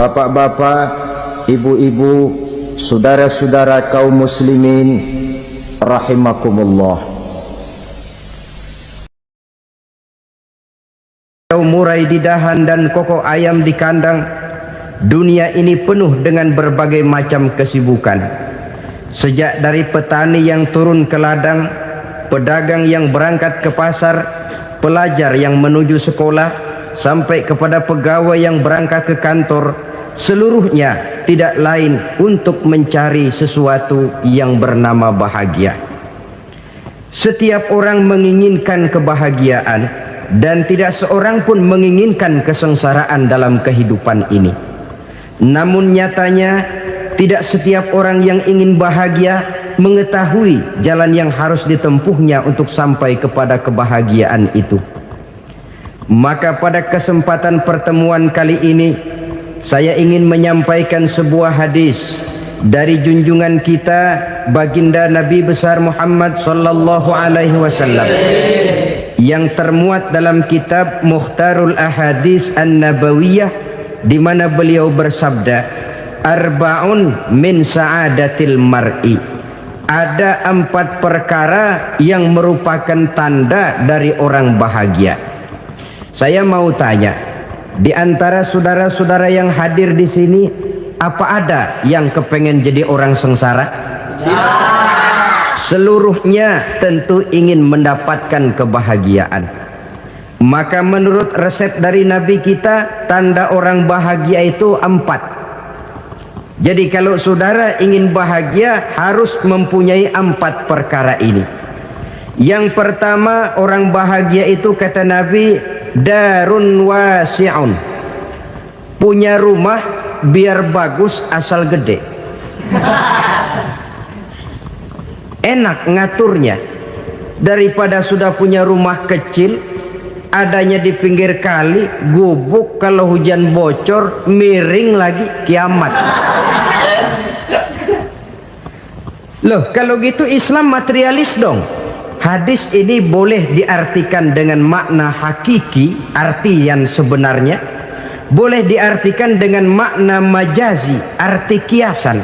Bapak-bapak, ibu-ibu, saudara-saudara kaum muslimin rahimakumullah. Murai di dahan dan koko ayam di kandang, dunia ini penuh dengan berbagai macam kesibukan. Sejak dari petani yang turun ke ladang, pedagang yang berangkat ke pasar, pelajar yang menuju sekolah, sampai kepada pegawai yang berangkat ke kantor, seluruhnya tidak lain untuk mencari sesuatu yang bernama bahagia. Setiap orang menginginkan kebahagiaan, dan tidak seorang pun menginginkan kesengsaraan dalam kehidupan ini. Namun nyatanya tidak setiap orang yang ingin bahagia mengetahui jalan yang harus ditempuhnya untuk sampai kepada kebahagiaan itu. Maka pada kesempatan pertemuan kali ini, saya ingin menyampaikan sebuah hadis dari junjungan kita baginda Nabi besar Muhammad sallallahu alaihi wasallam yang termuat dalam kitab Mukhtarul Ahadits An-Nabawiyah, di mana beliau bersabda, arba'un min sa'adatil mar'i. Ada 4 perkara yang merupakan tanda dari orang bahagia. Saya mau tanya, di antara saudara-saudara yang hadir di sini, apa ada yang kepengen jadi orang sengsara? Ya. Seluruhnya tentu ingin mendapatkan kebahagiaan. Maka menurut resep dari Nabi kita, tanda orang bahagia itu 4. Jadi kalau saudara ingin bahagia, harus mempunyai 4 perkara ini. Yang pertama, orang bahagia itu kata Nabi, darun wasi'un, punya rumah biar bagus asal gede. Enak ngaturnya, daripada sudah punya rumah kecil adanya di pinggir kali, gubuk, kalau hujan bocor miring lagi, kiamat. Loh, kalau gitu Islam materialis dong. Hadis ini boleh diartikan dengan makna hakiki, arti yang sebenarnya, boleh diartikan dengan makna majazi, arti kiasan.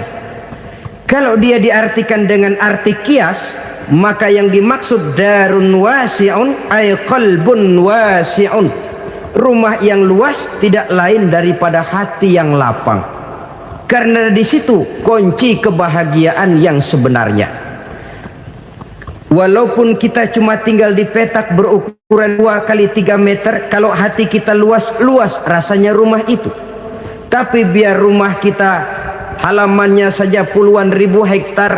Kalau dia diartikan dengan arti kias, maka yang dimaksud darun wasi'un ay qalbun wasi'un, rumah yang luas tidak lain daripada hati yang lapang. Karena di situ kunci kebahagiaan yang sebenarnya. Walaupun kita cuma tinggal di petak berukuran 2 kali 3 meter, kalau hati kita luas rasanya rumah itu. Tapi biar rumah kita halamannya saja puluhan ribu hektar,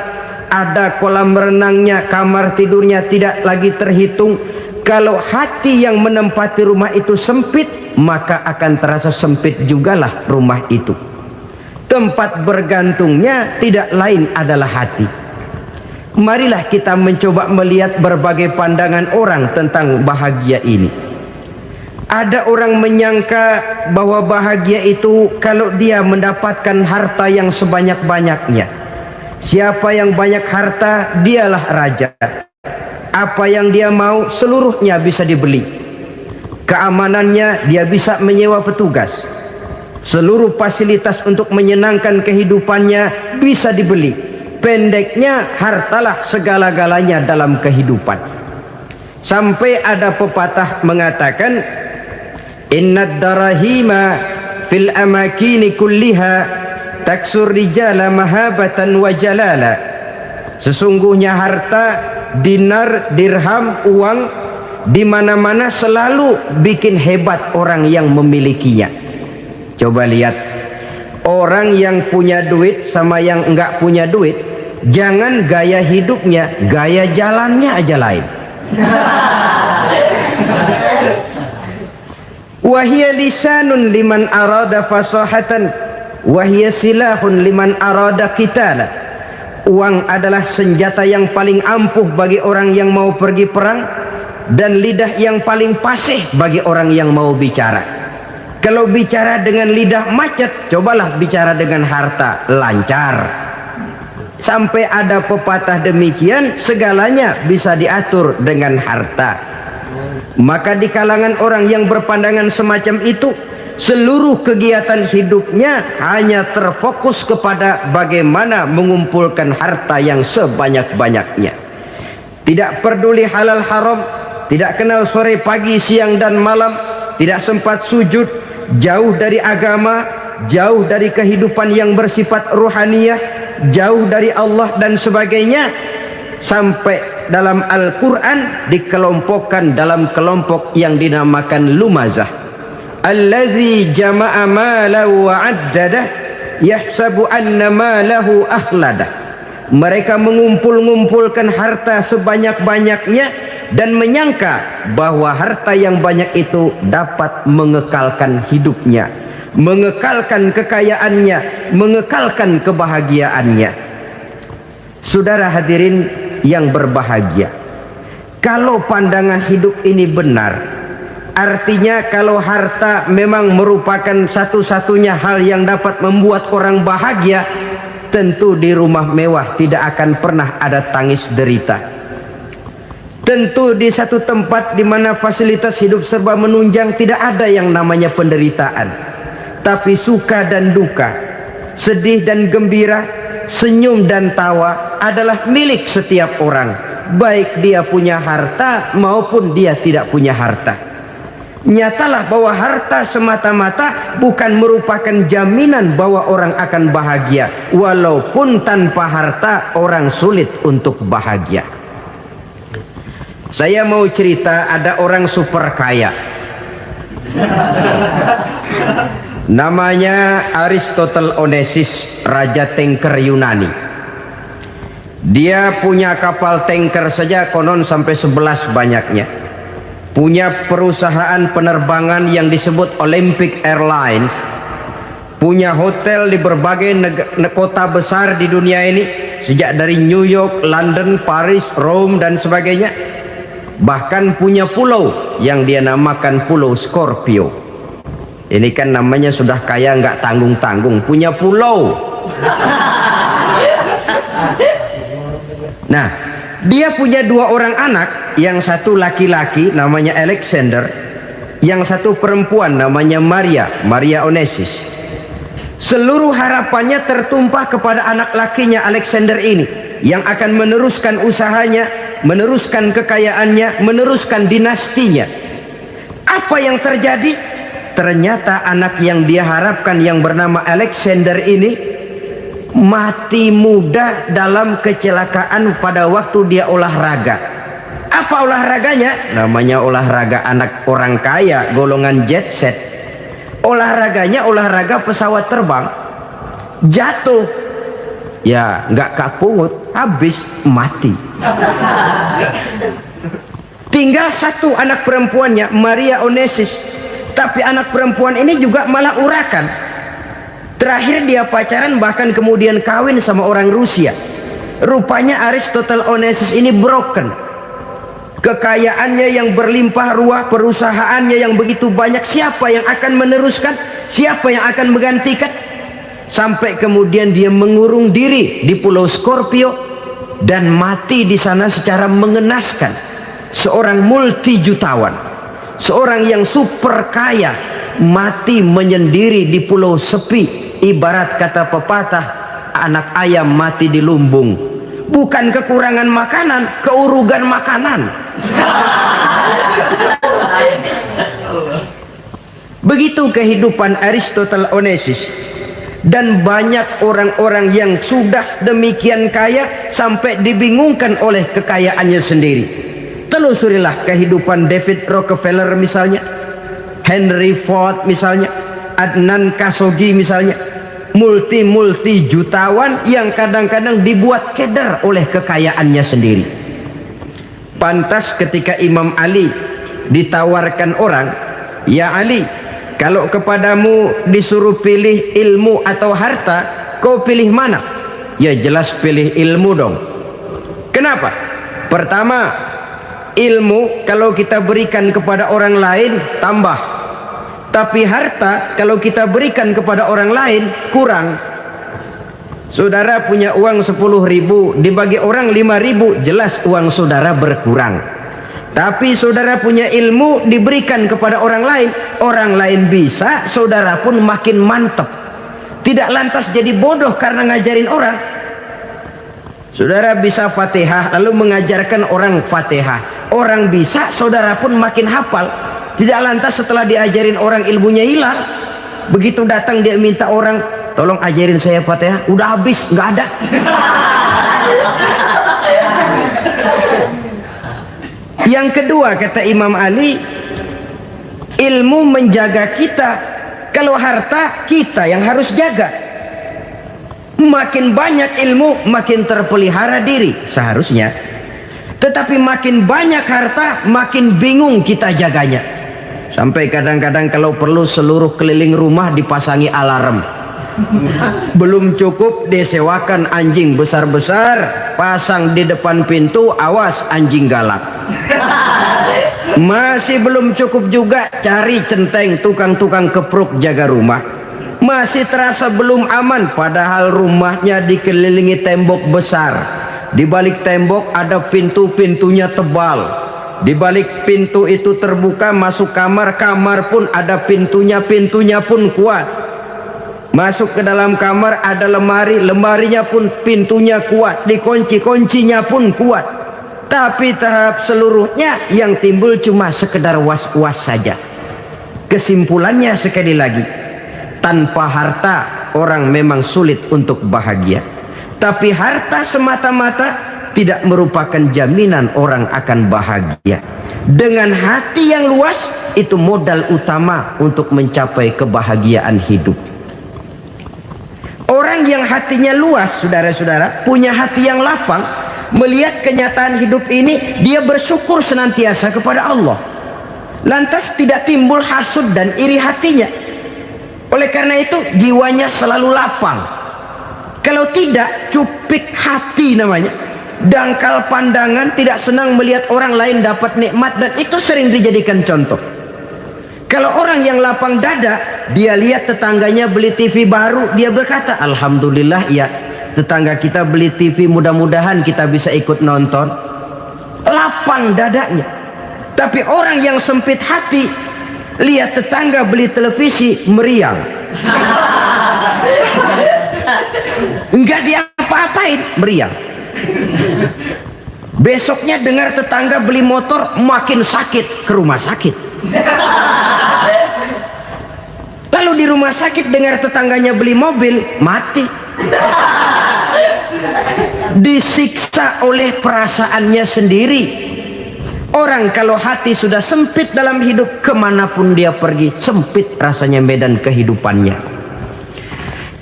ada kolam renangnya, kamar tidurnya tidak lagi terhitung, kalau hati yang menempati rumah itu sempit, maka akan terasa sempit jugalah rumah itu. Tempat bergantungnya tidak lain adalah hati. Marilah kita mencoba melihat berbagai pandangan orang tentang bahagia ini. Ada orang menyangka bahwa bahagia itu kalau dia mendapatkan harta yang sebanyak-banyaknya. Siapa yang banyak harta, dialah raja. Apa yang dia mau seluruhnya bisa dibeli. Keamanannya dia bisa menyewa petugas. Seluruh fasilitas untuk menyenangkan kehidupannya bisa dibeli. Pendeknya, hartalah segala-galanya dalam kehidupan. Sampai ada pepatah mengatakan, innad darahima fil amakini kulliha taksur rijala mahabatan wa jalala. Sesungguhnya harta, dinar, dirham, uang di mana-mana selalu bikin hebat orang yang memilikinya. Coba lihat, orang yang punya duit sama yang enggak punya duit, jangan gaya hidupnya, gaya jalannya aja lain. Wahia lisanun liman arada fasahatan, wahia silahun liman arada qitala. Uang adalah senjata yang paling ampuh bagi orang yang mau pergi perang, dan lidah yang paling fasih bagi orang yang mau bicara. Kalau bicara dengan lidah macet, cobalah bicara dengan harta, lancar. Sampai ada pepatah demikian, segalanya bisa diatur dengan harta. Maka di kalangan orang yang berpandangan semacam itu, seluruh kegiatan hidupnya hanya terfokus kepada bagaimana mengumpulkan harta yang sebanyak-banyaknya. Tidak peduli halal haram, tidak kenal sore pagi siang dan malam, tidak sempat sujud, jauh dari agama, jauh dari kehidupan yang bersifat ruhaniyah, jauh dari Allah dan sebagainya. Sampai dalam Al-Quran dikelompokkan dalam kelompok yang dinamakan lumazah. Allazi jama'a malahu wa'addadah yahsabu anna malahu akhladah. Mereka mengumpul-ngumpulkan harta sebanyak-banyaknya dan menyangka bahwa harta yang banyak itu dapat mengekalkan hidupnya, mengekalkan kekayaannya, mengekalkan kebahagiaannya. Saudara hadirin yang berbahagia, kalau pandangan hidup ini benar, artinya kalau harta memang merupakan satu-satunya hal yang dapat membuat orang bahagia, tentu di rumah mewah tidak akan pernah ada tangis derita. Tentu di satu tempat di mana fasilitas hidup serba menunjang tidak ada yang namanya penderitaan. Tapi suka dan duka, sedih dan gembira, senyum dan tawa adalah milik setiap orang, baik dia punya harta maupun dia tidak punya harta. Nyatalah bahwa harta semata-mata bukan merupakan jaminan bahwa orang akan bahagia, walaupun tanpa harta orang sulit untuk bahagia. Saya mau cerita, ada orang super kaya namanya Aristotle Onesimus, raja tanker Yunani. Dia punya kapal tanker saja konon sampai 11 banyaknya. Punya perusahaan penerbangan yang disebut Olympic Airlines. Punya hotel di berbagai kota besar di dunia ini, sejak dari New York, London, Paris, Rome dan sebagainya. Bahkan punya pulau yang dia namakan Pulau Scorpio. Ini kan namanya sudah kaya nggak tanggung-tanggung, punya pulau. Nah, dia punya 2 orang anak, yang satu laki-laki namanya Alexander, yang satu perempuan namanya Maria Onesimus. Seluruh harapannya tertumpah kepada anak lakinya Alexander ini, yang akan meneruskan usahanya, meneruskan kekayaannya, meneruskan dinastinya. Apa yang terjadi? Ternyata anak yang dia harapkan yang bernama Alexander ini mati muda dalam kecelakaan pada waktu dia olahraga. Apa olahraganya? Namanya olahraga anak orang kaya, golongan jet set. Olahraganya olahraga pesawat terbang. Jatuh, ya nggak kapungut, habis mati. Tinggal satu anak perempuannya, Maria Onesimus. Tapi anak perempuan ini juga malah urakan. Terakhir dia pacaran, bahkan kemudian kawin sama orang Rusia. Rupanya Aristotle Onesimus ini broken. Kekayaannya yang berlimpah ruah, perusahaannya yang begitu banyak, siapa yang akan meneruskan? Siapa yang akan menggantikan? Sampai kemudian dia mengurung diri di Pulau Scorpio dan mati di sana secara mengenaskan. Seorang multi jutawan, seorang yang super kaya, mati menyendiri di pulau sepi. Ibarat kata pepatah, anak ayam mati di lumbung. Bukan kekurangan makanan, keurugan makanan. Begitu kehidupan Aristotle Onesimus. Dan banyak orang-orang yang sudah demikian kaya sampai dibingungkan oleh kekayaannya sendiri. Telusurilah kehidupan David Rockefeller misalnya, Henry Ford misalnya, Adnan Khashoggi misalnya. Multi jutawan yang kadang-kadang dibuat keder oleh kekayaannya sendiri. Pantas ketika Imam Ali ditawarkan orang, "Ya Ali, kalau kepadamu disuruh pilih ilmu atau harta, kau pilih mana?" Ya jelas pilih ilmu dong. Kenapa? Pertama, ilmu kalau kita berikan kepada orang lain tambah. Tapi harta kalau kita berikan kepada orang lain kurang. Saudara punya uang 10.000, dibagi orang 5.000, jelas uang saudara berkurang. Tapi saudara punya ilmu diberikan kepada orang lain bisa, saudara pun makin mantap. Tidak lantas jadi bodoh karena ngajarin orang. Saudara bisa Fatihah lalu mengajarkan orang Fatihah. Orang bisa, saudara pun makin hafal. Tidak lantas setelah diajarin orang ilmunya hilang. Begitu datang dia minta orang, tolong ajarin saya Fatihah, udah habis, nggak ada. Yang kedua kata Imam Ali, ilmu menjaga kita. Kalau harta kita yang harus jaga. Makin banyak ilmu makin terpelihara diri seharusnya. Tetapi makin banyak harta makin bingung kita jaganya. Sampai kadang-kadang kalau perlu seluruh keliling rumah dipasangi alarm. Belum cukup disewakan anjing besar-besar, pasang di depan pintu, awas anjing galak. Masih belum cukup juga cari centeng tukang-tukang kepruk jaga rumah. Masih terasa belum aman, padahal rumahnya dikelilingi tembok besar. Di balik tembok ada pintu-pintunya tebal. Di balik pintu itu terbuka masuk kamar, kamar pun ada pintunya, pintunya pun kuat. Masuk ke dalam kamar ada lemari, lemarinya pun pintunya kuat, dikunci, kuncinya pun kuat. Tapi terhadap seluruhnya yang timbul cuma sekedar was-was saja. Kesimpulannya sekali lagi, tanpa harta orang memang sulit untuk bahagia. Tapi harta semata-mata tidak merupakan jaminan orang akan bahagia. Dengan hati yang luas, itu modal utama untuk mencapai kebahagiaan hidup. Orang yang hatinya luas, saudara-saudara, punya hati yang lapang, melihat kenyataan hidup ini, dia bersyukur senantiasa kepada Allah. Lantas tidak timbul hasud dan iri hatinya. Oleh karena itu jiwanya selalu lapang. Kalau tidak, cupik hati namanya, dangkal pandangan, tidak senang melihat orang lain dapat nikmat, dan itu sering dijadikan contoh. Kalau orang yang lapang dada, dia lihat tetangganya beli TV baru, dia berkata, alhamdulillah ya, tetangga kita beli TV, mudah-mudahan kita bisa ikut nonton. Lapang dadanya. Tapi orang yang sempit hati, lihat tetangga beli televisi, meriang. Enggak diapa-apain, meriang. Besoknya dengar tetangga beli motor, makin sakit, ke rumah sakit. Lalu di rumah sakit dengar tetangganya beli mobil, mati. Disiksa oleh perasaannya sendiri. Orang kalau hati sudah sempit dalam hidup, kemanapun dia pergi, sempit rasanya medan kehidupannya.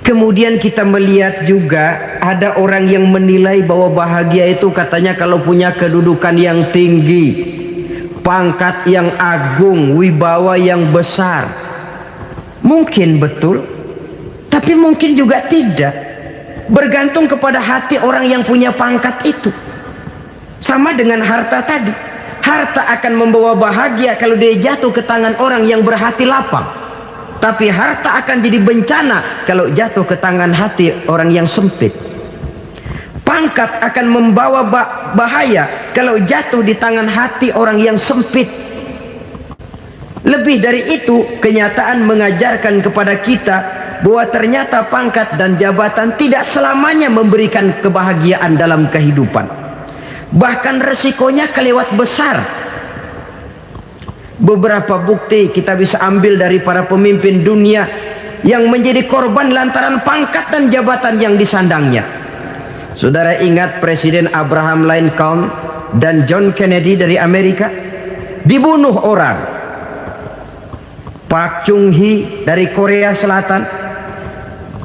Kemudian kita melihat juga ada orang yang menilai bahwa bahagia itu katanya kalau punya kedudukan yang tinggi, pangkat yang agung, wibawa yang besar. Mungkin betul, tapi mungkin juga tidak. Bergantung kepada hati orang yang punya pangkat itu. Sama dengan harta tadi. Harta akan membawa bahagia kalau dia jatuh ke tangan orang yang berhati lapang. Tapi harta akan jadi bencana kalau jatuh ke tangan hati orang yang sempit. Pangkat akan membawa bahaya kalau jatuh di tangan hati orang yang sempit. Lebih dari itu, kenyataan mengajarkan kepada kita bahwa ternyata pangkat dan jabatan tidak selamanya memberikan kebahagiaan dalam kehidupan. Bahkan resikonya kelewat besar. Beberapa bukti kita bisa ambil dari para pemimpin dunia yang menjadi korban lantaran pangkat dan jabatan yang disandangnya. Saudara ingat Presiden Abraham Lincoln dan John Kennedy dari Amerika? Dibunuh orang. Park Chung-hee dari Korea Selatan,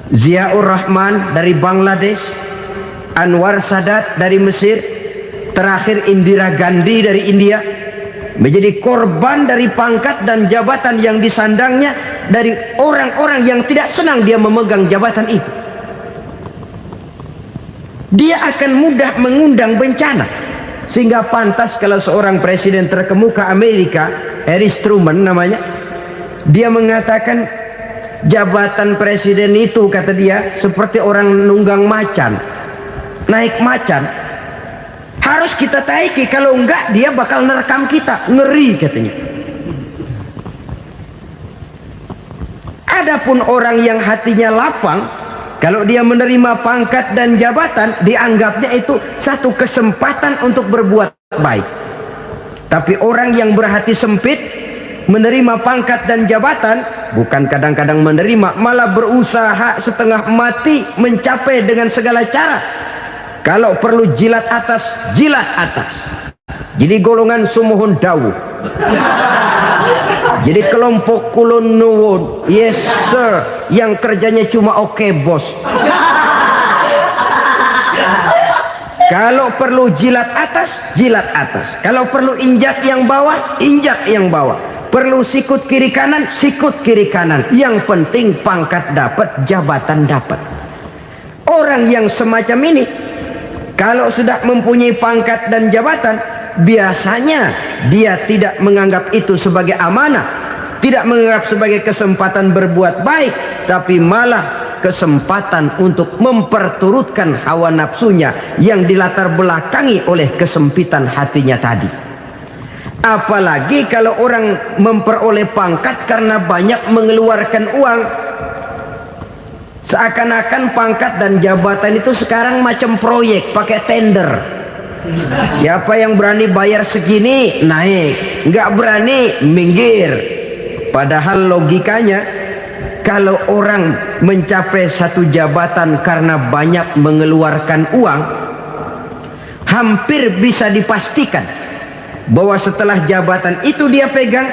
Ziaur Rahman dari Bangladesh, Anwar Sadat dari Mesir, terakhir Indira Gandhi dari India, menjadi korban dari pangkat dan jabatan yang disandangnya dari orang-orang yang tidak senang dia memegang jabatan itu. Dia akan mudah mengundang bencana. Sehingga pantas kalau seorang presiden terkemuka Amerika, Harry Truman namanya, dia mengatakan jabatan presiden itu, kata dia, seperti orang nunggang macan, naik macan. harus kita taiki, kalau enggak dia bakal nerekam kita, ngeri katanya. Adapun orang yang hatinya lapang, kalau dia menerima pangkat dan jabatan, dianggapnya itu satu kesempatan untuk berbuat baik. Tapi orang yang berhati sempit, menerima pangkat dan jabatan, bukan kadang-kadang menerima, malah berusaha setengah mati mencapai dengan segala cara. Kalau perlu jilat atas, jilat atas. Jadi golongan sumuhun dawuh. Jadi kelompok kulon nuwun, yes sir, yang kerjanya cuma oke bos. Kalau perlu jilat atas, jilat atas. Kalau perlu injak yang bawah, injak yang bawah. Perlu sikut kiri kanan, sikut kiri kanan. Yang penting pangkat dapat, jabatan dapat. Orang yang semacam ini, kalau sudah mempunyai pangkat dan jabatan, biasanya dia tidak menganggap itu sebagai amanah, tidak menganggap sebagai kesempatan berbuat baik, tapi malah kesempatan untuk memperturutkan hawa nafsunya yang dilatar belakangi oleh kesempitan hatinya tadi. Apalagi kalau orang memperoleh pangkat karena banyak mengeluarkan uang, seakan-akan pangkat dan jabatan itu sekarang macam proyek pakai tender. Siapa yang berani bayar segini naik, nggak berani minggir. Padahal logikanya, kalau orang mencapai satu jabatan karena banyak mengeluarkan uang, hampir bisa dipastikan bahwa setelah jabatan itu dia pegang,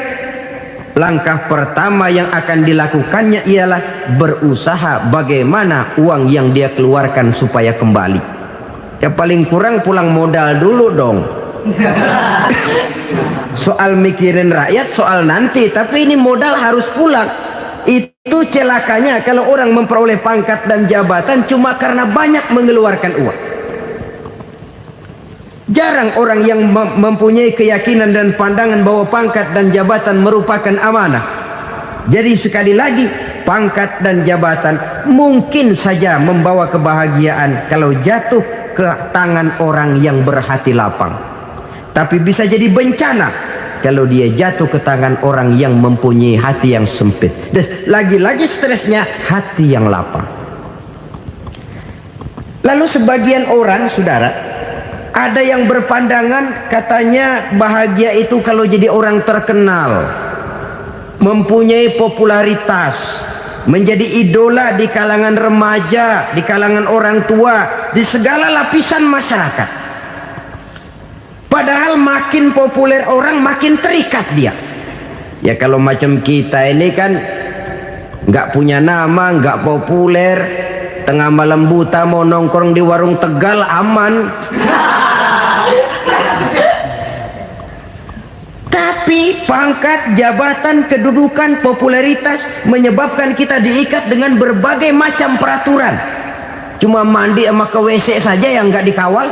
langkah pertama yang akan dilakukannya ialah berusaha bagaimana uang yang dia keluarkan supaya kembali. Ya paling kurang pulang modal dulu dong. Soal mikirin rakyat soal nanti, tapi ini modal harus pulang. Itu celakanya kalau orang memperoleh pangkat dan jabatan cuma karena banyak mengeluarkan uang. Jarang orang yang mempunyai keyakinan dan pandangan bahwa pangkat dan jabatan merupakan amanah. Jadi sekali lagi, pangkat dan jabatan mungkin saja membawa kebahagiaan kalau jatuh ke tangan orang yang berhati lapang. Tapi bisa jadi bencana kalau dia jatuh ke tangan orang yang mempunyai hati yang sempit. Dan lagi-lagi stresnya hati yang lapang. Lalu sebagian orang, saudara, ada yang berpandangan katanya bahagia itu kalau jadi orang terkenal, mempunyai popularitas, menjadi idola di kalangan remaja, di kalangan orang tua, di segala lapisan masyarakat. Padahal makin populer orang makin terikat dia. Ya kalau macam kita ini kan nggak punya nama, nggak populer, tengah malam buta mau nongkrong di warung Tegal aman. Tapi pangkat, jabatan, kedudukan, popularitas menyebabkan kita diikat dengan berbagai macam peraturan. Cuma mandi sama ke WC saja yang nggak dikawal.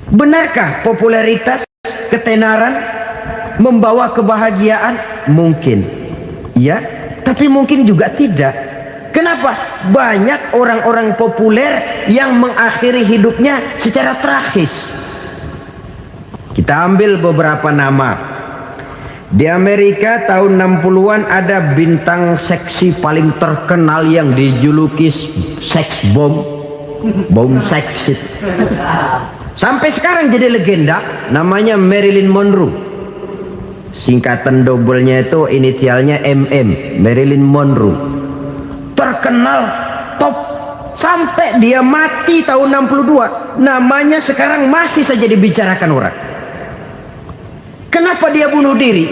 Benarkah popularitas, ketenaran membawa kebahagiaan? Mungkin ya, tapi mungkin juga tidak. Kenapa? Banyak orang-orang populer yang mengakhiri hidupnya secara tragis. Kita ambil beberapa nama. Di Amerika tahun 60-an ada bintang seksi paling terkenal yang dijuluki seks bom, bom seks. Sampai sekarang jadi legenda, namanya Marilyn Monroe. Singkatan doublenya itu inisialnya MM, Marilyn Monroe. Terkenal top sampai dia mati tahun 62, namanya sekarang masih saja dibicarakan orang. Kenapa dia bunuh diri?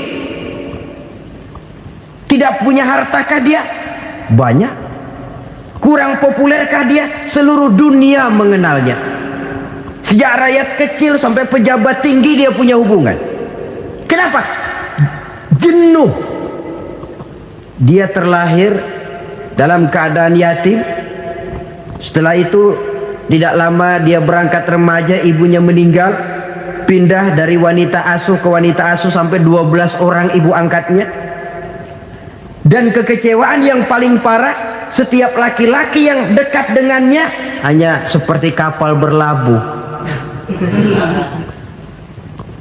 Tidak punya hartakah dia? Banyak. Kurang populerkah dia? Seluruh dunia mengenalnya. Sejak rakyat kecil sampai pejabat tinggi dia punya hubungan. Kenapa? Jenuh. Dia terlahir dalam keadaan yatim. Setelah itu tidak lama dia berangkat remaja, ibunya meninggal, pindah dari wanita asuh ke wanita asuh sampai 12 orang ibu angkatnya. Dan kekecewaan yang paling parah, setiap laki-laki yang dekat dengannya hanya seperti kapal berlabuh,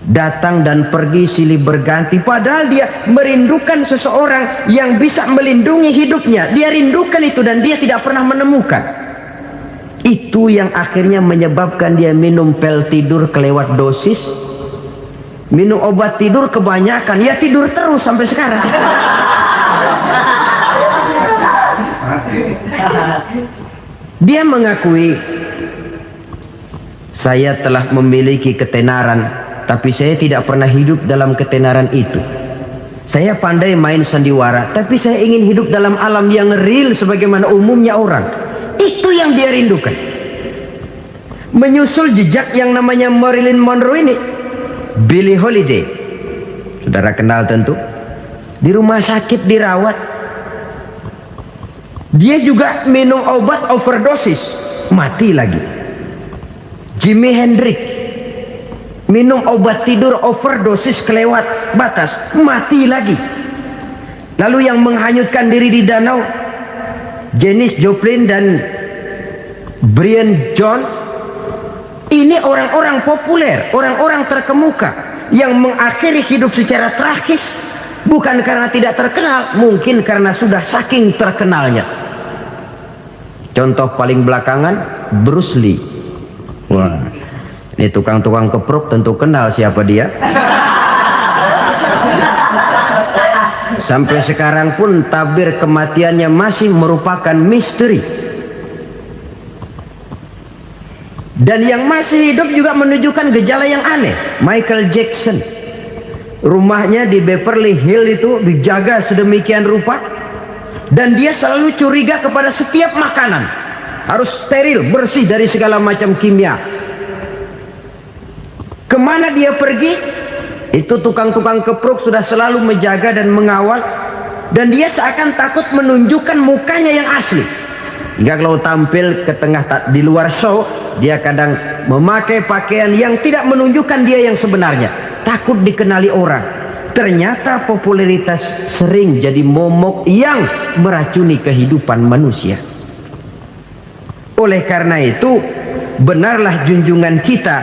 datang dan pergi silih berganti. Padahal dia merindukan seseorang yang bisa melindungi hidupnya. Dia rindukan itu dan dia tidak pernah menemukan. Itu yang akhirnya menyebabkan dia minum pil tidur kelewat dosis, minum obat tidur kebanyakan, ya tidur terus sampai sekarang. Dia mengakui, saya telah memiliki ketenaran, tapi saya tidak pernah hidup dalam ketenaran itu. Saya pandai main sandiwara, tapi saya ingin hidup dalam alam yang real sebagaimana umumnya orang. Itu yang dia rindukan. Menyusul jejak yang namanya Marilyn Monroe ini, Billie Holiday, saudara kenal tentu, di rumah sakit dirawat. Dia juga minum obat overdosis, mati lagi. Jimi Hendrix minum obat tidur overdosis kelewat batas, mati lagi. Lalu yang menghanyutkan diri di danau, Janis Joplin dan Brian Jones. Ini orang-orang populer, orang-orang terkemuka yang mengakhiri hidup secara tragis, bukan karena tidak terkenal, mungkin karena sudah saking terkenalnya. Contoh paling belakangan, Bruce Lee. Wah, ini tukang-tukang kepruk tentu kenal siapa dia. Sampai sekarang pun tabir kematiannya masih merupakan misteri. Dan yang masih hidup juga menunjukkan gejala yang aneh. Michael Jackson, rumahnya di Beverly Hills itu dijaga sedemikian rupa, dan dia selalu curiga kepada setiap makanan harus steril, bersih dari segala macam kimia. Kemana dia pergi, itu tukang-tukang kepruk sudah selalu menjaga dan mengawal, dan dia seakan takut menunjukkan mukanya yang asli. Hingga kalau tampil ke tengah di luar show, dia kadang memakai pakaian yang tidak menunjukkan dia yang sebenarnya, takut dikenali orang. Ternyata popularitas sering jadi momok yang meracuni kehidupan manusia. Oleh karena itu, benarlah junjungan kita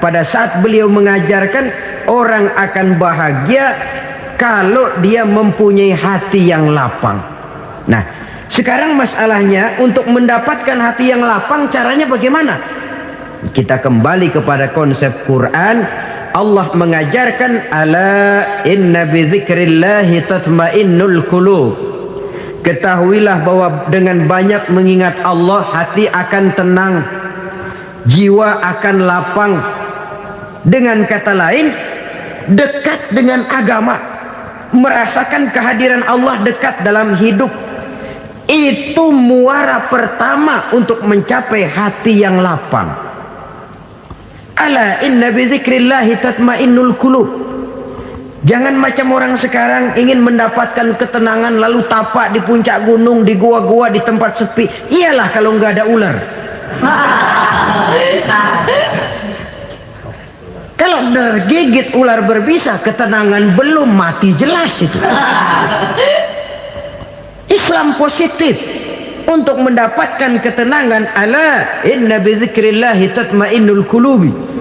pada saat beliau mengajarkan orang akan bahagia kalau dia mempunyai hati yang lapang. Nah, sekarang masalahnya untuk mendapatkan hati yang lapang, caranya bagaimana? Kita kembali kepada konsep Quran. Allah mengajarkan, ala inna bi dzikrillahi tatmainnul qulub. Ketahuilah bahwa dengan banyak mengingat Allah, hati akan tenang, jiwa akan lapang. Dengan kata lain, dekat dengan agama, merasakan kehadiran Allah dekat dalam hidup, itu muara pertama untuk mencapai hati yang lapang. Ala inna bi dzikrillahi tatmainnul qulub. Jangan macam orang sekarang ingin mendapatkan ketenangan lalu tapak di puncak gunung, di gua-gua, di tempat sepi. Iyalah kalau nggak ada ular. Kalau tergigit ular berbisa, ketenangan belum, mati jelas itu. Islam positif untuk mendapatkan ketenangan. Ala inna bi dzikrillahi tatmainnul qulubi.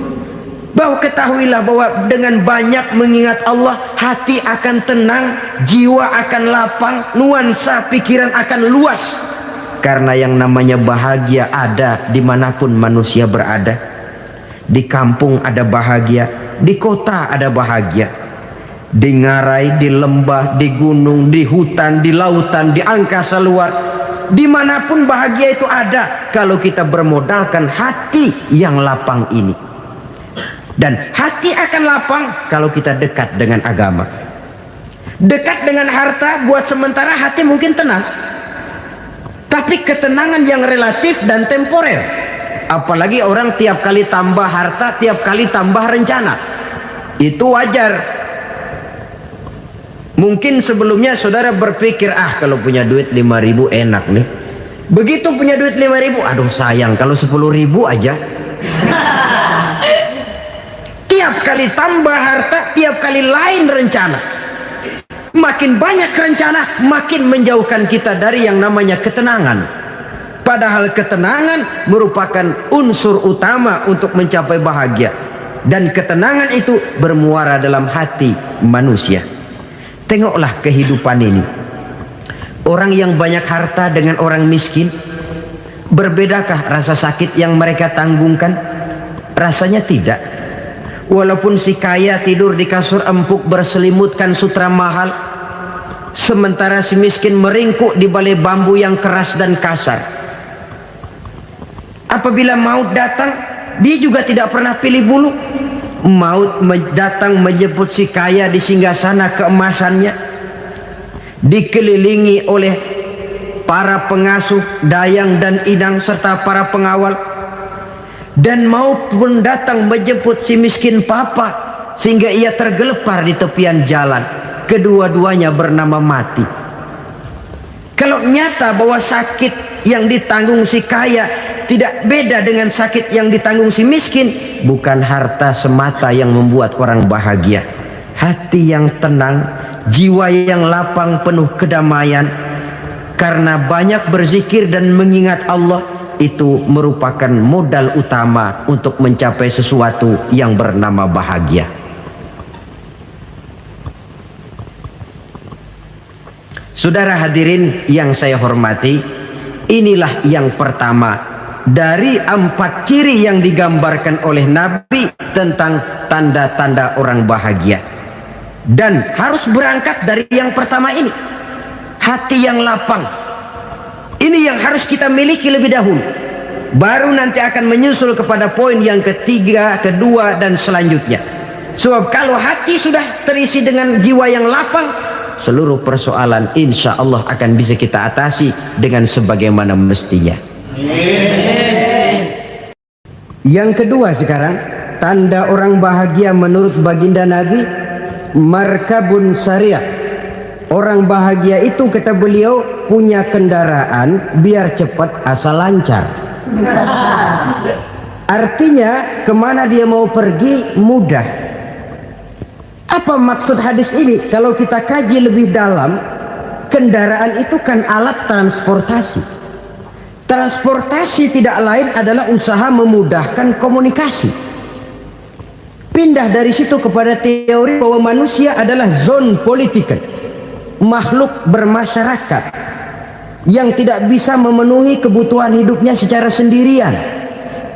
Bahwa ketahuilah bahwa dengan banyak mengingat Allah, hati akan tenang, jiwa akan lapang, nuansa pikiran akan luas. Karena yang namanya bahagia ada dimanapun manusia berada. Di kampung ada bahagia, di kota ada bahagia, di ngarai, di lembah, di gunung, di hutan, di lautan, di angkasa luar, dimanapun bahagia itu ada kalau kita bermodalkan hati yang lapang ini. Dan hati akan lapang kalau kita dekat dengan agama. Dekat dengan harta buat sementara hati mungkin tenang, tapi ketenangan yang relatif dan temporer. Apalagi orang tiap kali tambah harta, tiap kali tambah rencana, itu wajar. Mungkin sebelumnya saudara berpikir, kalau punya duit 5.000 enak nih. Begitu punya duit 5.000, aduh sayang kalau 10.000 aja. Tiap kali tambah harta, tiap kali lain rencana. Makin banyak rencana, makin menjauhkan kita dari yang namanya ketenangan. Padahal ketenangan merupakan unsur utama untuk mencapai bahagia. Dan ketenangan itu bermuara dalam hati manusia. Tengoklah kehidupan ini. Orang yang banyak harta dengan orang miskin, berbedakah rasa sakit yang mereka tanggungkan? Rasanya tidak. Walaupun si kaya tidur di kasur empuk berselimutkan sutra mahal, sementara si miskin meringkuk di balai bambu yang keras dan kasar. Apabila maut datang, dia juga tidak pernah pilih bulu. Maut datang menjemput si kaya di singgasana keemasannya, dikelilingi oleh para pengasuh, dayang dan inang serta para pengawal. Dan maut pun datang menjemput si miskin papa, sehingga ia tergelepar di tepian jalan. Kedua-duanya bernama mati. Kalau nyata bahwa sakit yang ditanggung si kaya tidak beda dengan sakit yang ditanggung si miskin, bukan harta semata yang membuat orang bahagia. Hati yang tenang, jiwa yang lapang penuh kedamaian, karena banyak berzikir dan mengingat Allah, itu merupakan modal utama untuk mencapai sesuatu yang bernama bahagia. Saudara hadirin yang saya hormati, inilah yang pertama dari 4 ciri yang digambarkan oleh Nabi tentang tanda-tanda orang bahagia. Dan harus berangkat dari yang pertama ini, hati yang lapang. Ini yang harus kita miliki lebih dahulu. Baru nanti akan menyusul kepada poin yang ketiga, kedua, dan selanjutnya. Sebab kalau hati sudah terisi dengan jiwa yang lapang, seluruh persoalan insya Allah akan bisa kita atasi dengan sebagaimana mestinya. Yang kedua sekarang, tanda orang bahagia menurut baginda Nabi, markabun syariah. Orang bahagia itu, kata beliau, punya kendaraan biar cepat asal lancar. Artinya kemana dia mau pergi mudah. Apa maksud hadis ini? Kalau kita kaji lebih dalam, kendaraan itu kan alat transportasi. Transportasi tidak lain adalah usaha memudahkan komunikasi. Pindah dari situ kepada teori bahwa manusia adalah zon political, makhluk bermasyarakat yang tidak bisa memenuhi kebutuhan hidupnya secara sendirian.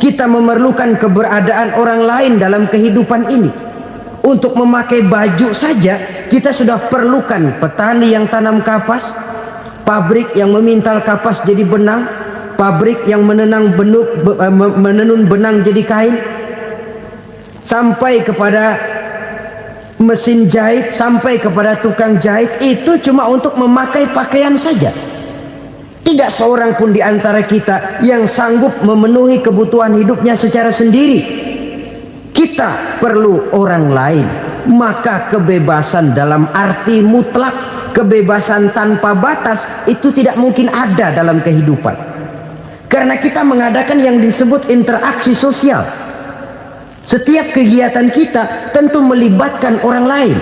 Kita memerlukan keberadaan orang lain dalam kehidupan ini. Untuk memakai baju saja kita sudah perlukan petani yang tanam kapas, pabrik yang memintal kapas jadi benang, pabrik yang menenun benang jadi kain, sampai kepada mesin jahit, sampai kepada tukang jahit. Itu cuma untuk memakai pakaian saja. Tidak seorang pun di antara kita yang sanggup memenuhi kebutuhan hidupnya secara sendiri. Kita perlu orang lain. Maka kebebasan dalam arti mutlak, kebebasan tanpa batas, itu tidak mungkin ada dalam kehidupan. Karena kita mengadakan yang disebut interaksi sosial. Setiap kegiatan kita tentu melibatkan orang lain.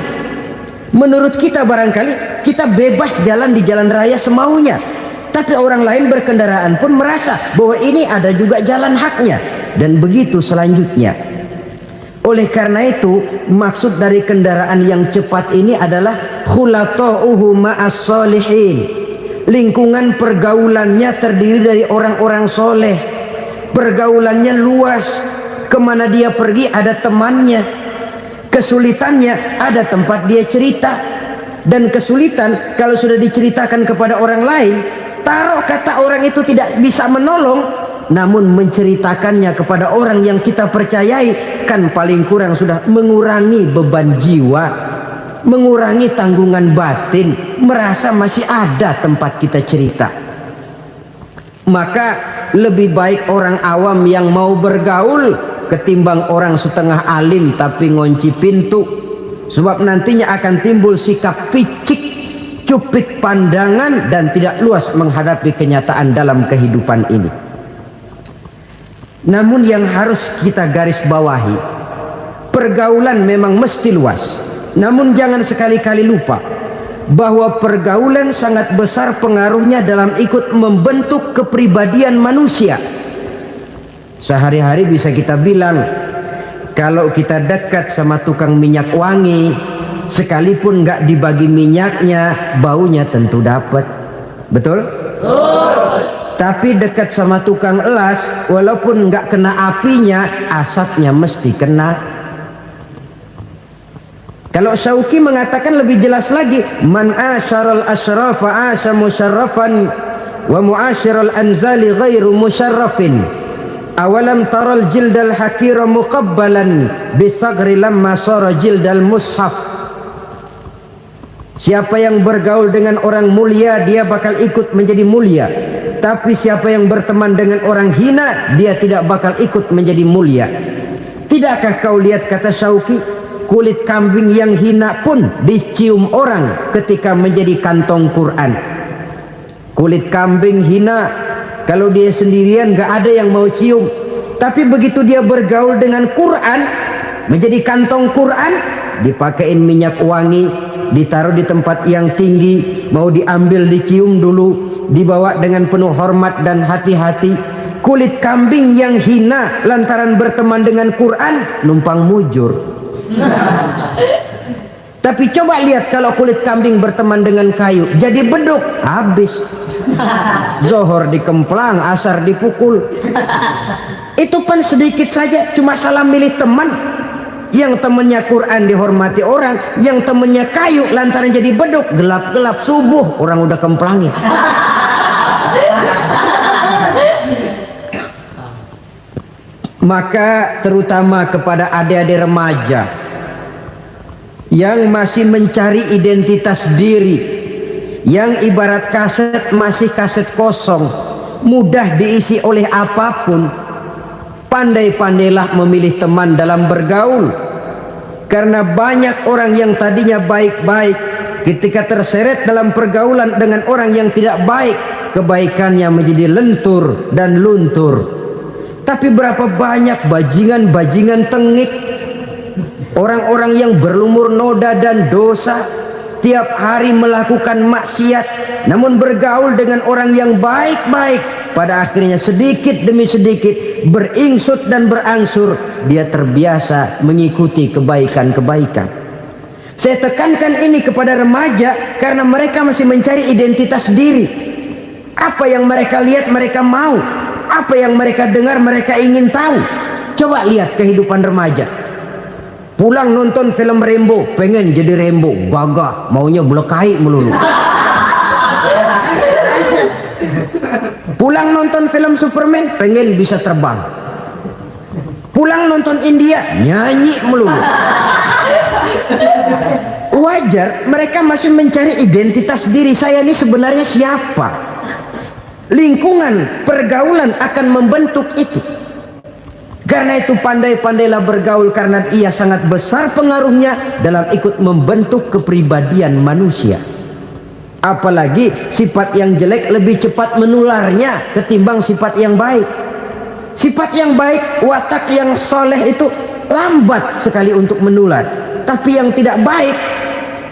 Menurut kita barangkali kita bebas jalan di jalan raya semaunya, tapi orang lain berkendaraan pun merasa bahwa ini ada juga jalan haknya, dan begitu selanjutnya. Oleh karena itu, maksud dari kendaraan yang cepat ini adalah khulata'uhu ma'as solihin. Lingkungan pergaulannya terdiri dari orang-orang soleh. Pergaulannya luas. Kemana dia pergi ada temannya. Kesulitannya ada tempat dia cerita. Dan kesulitan kalau sudah diceritakan kepada orang lain, taruh kata orang itu tidak bisa menolong, namun menceritakannya kepada orang yang kita percayai, kan paling kurang sudah mengurangi beban jiwa, mengurangi tanggungan batin, merasa masih ada tempat kita cerita. Maka lebih baik orang awam yang mau bergaul ketimbang orang setengah alim tapi ngunci pintu. Sebab nantinya akan timbul sikap picik, cupik pandangan, dan tidak luas menghadapi kenyataan dalam kehidupan ini. Namun yang harus kita garis bawahi, pergaulan memang mesti luas. Namun jangan sekali-kali lupa bahwa pergaulan sangat besar pengaruhnya dalam ikut membentuk kepribadian manusia. Sehari-hari bisa kita bilang, kalau kita dekat sama tukang minyak wangi, sekalipun nggak dibagi minyaknya, baunya tentu dapat. Betul? Tapi dekat sama tukang elas, walaupun nggak kena apinya, asapnya mesti kena. Kalau Syauqi mengatakan lebih jelas lagi, man asyaral asrafa asa musyarrafan wa muasyiral anzali ghairu musyarrafin. Awalam taral jildal hakira muqabbalan bisagri lamma sara jildal mushaf. Siapa yang bergaul dengan orang mulia, dia bakal ikut menjadi mulia. Tapi siapa yang berteman dengan orang hina, dia tidak bakal ikut menjadi mulia. Tidakkah kau lihat, kata Syauqi, kulit kambing yang hina pun dicium orang ketika menjadi kantong Quran. Kulit kambing hina, kalau dia sendirian gak ada yang mau cium. Tapi begitu dia bergaul dengan Quran, menjadi kantong Quran, dipakein minyak wangi, ditaruh di tempat yang tinggi, mau diambil dicium dulu, dibawa dengan penuh hormat dan hati-hati. Kulit kambing yang hina lantaran berteman dengan Quran, numpang mujur. Tapi coba lihat kalau kulit kambing berteman dengan kayu, jadi beduk, habis. Zohor dikemplang, asar dipukul. Itu pun sedikit saja, cuma salah milih teman. Yang temannya Quran dihormati orang, yang temannya kayu lantaran jadi beduk, gelap-gelap subuh orang udah kemplangi. Maka terutama kepada adik-adik remaja yang masih mencari identitas diri, yang ibarat kaset masih kaset kosong, mudah diisi oleh apapun, pandai-pandailah memilih teman dalam bergaul. Karena banyak orang yang tadinya baik-baik, ketika terseret dalam pergaulan dengan orang yang tidak baik, kebaikannya menjadi lentur dan luntur. Tapi berapa banyak bajingan-bajingan tengik, orang-orang yang berlumur noda dan dosa, tiap hari melakukan maksiat, namun bergaul dengan orang yang baik-baik, pada akhirnya sedikit demi sedikit beringsut dan berangsur dia terbiasa mengikuti kebaikan-kebaikan. Saya tekankan ini kepada remaja karena mereka masih mencari identitas diri. Apa yang mereka lihat mereka mau, apa yang mereka dengar mereka ingin tahu. Coba lihat kehidupan remaja. Pulang nonton film Rambo, pengen jadi Rambo, gagah, maunya belekai melulu. Pulang nonton film Superman, pengen bisa terbang. Pulang nonton India, nyanyi melulu. Wajar, mereka masih mencari identitas diri. Saya ini sebenarnya siapa? Lingkungan, pergaulan akan membentuk itu. Karena itu pandai-pandailah bergaul, karena ia sangat besar pengaruhnya dalam ikut membentuk kepribadian manusia. Apalagi sifat yang jelek lebih cepat menularnya ketimbang sifat yang baik. Sifat yang baik, watak yang soleh itu lambat sekali untuk menular. Tapi yang tidak baik,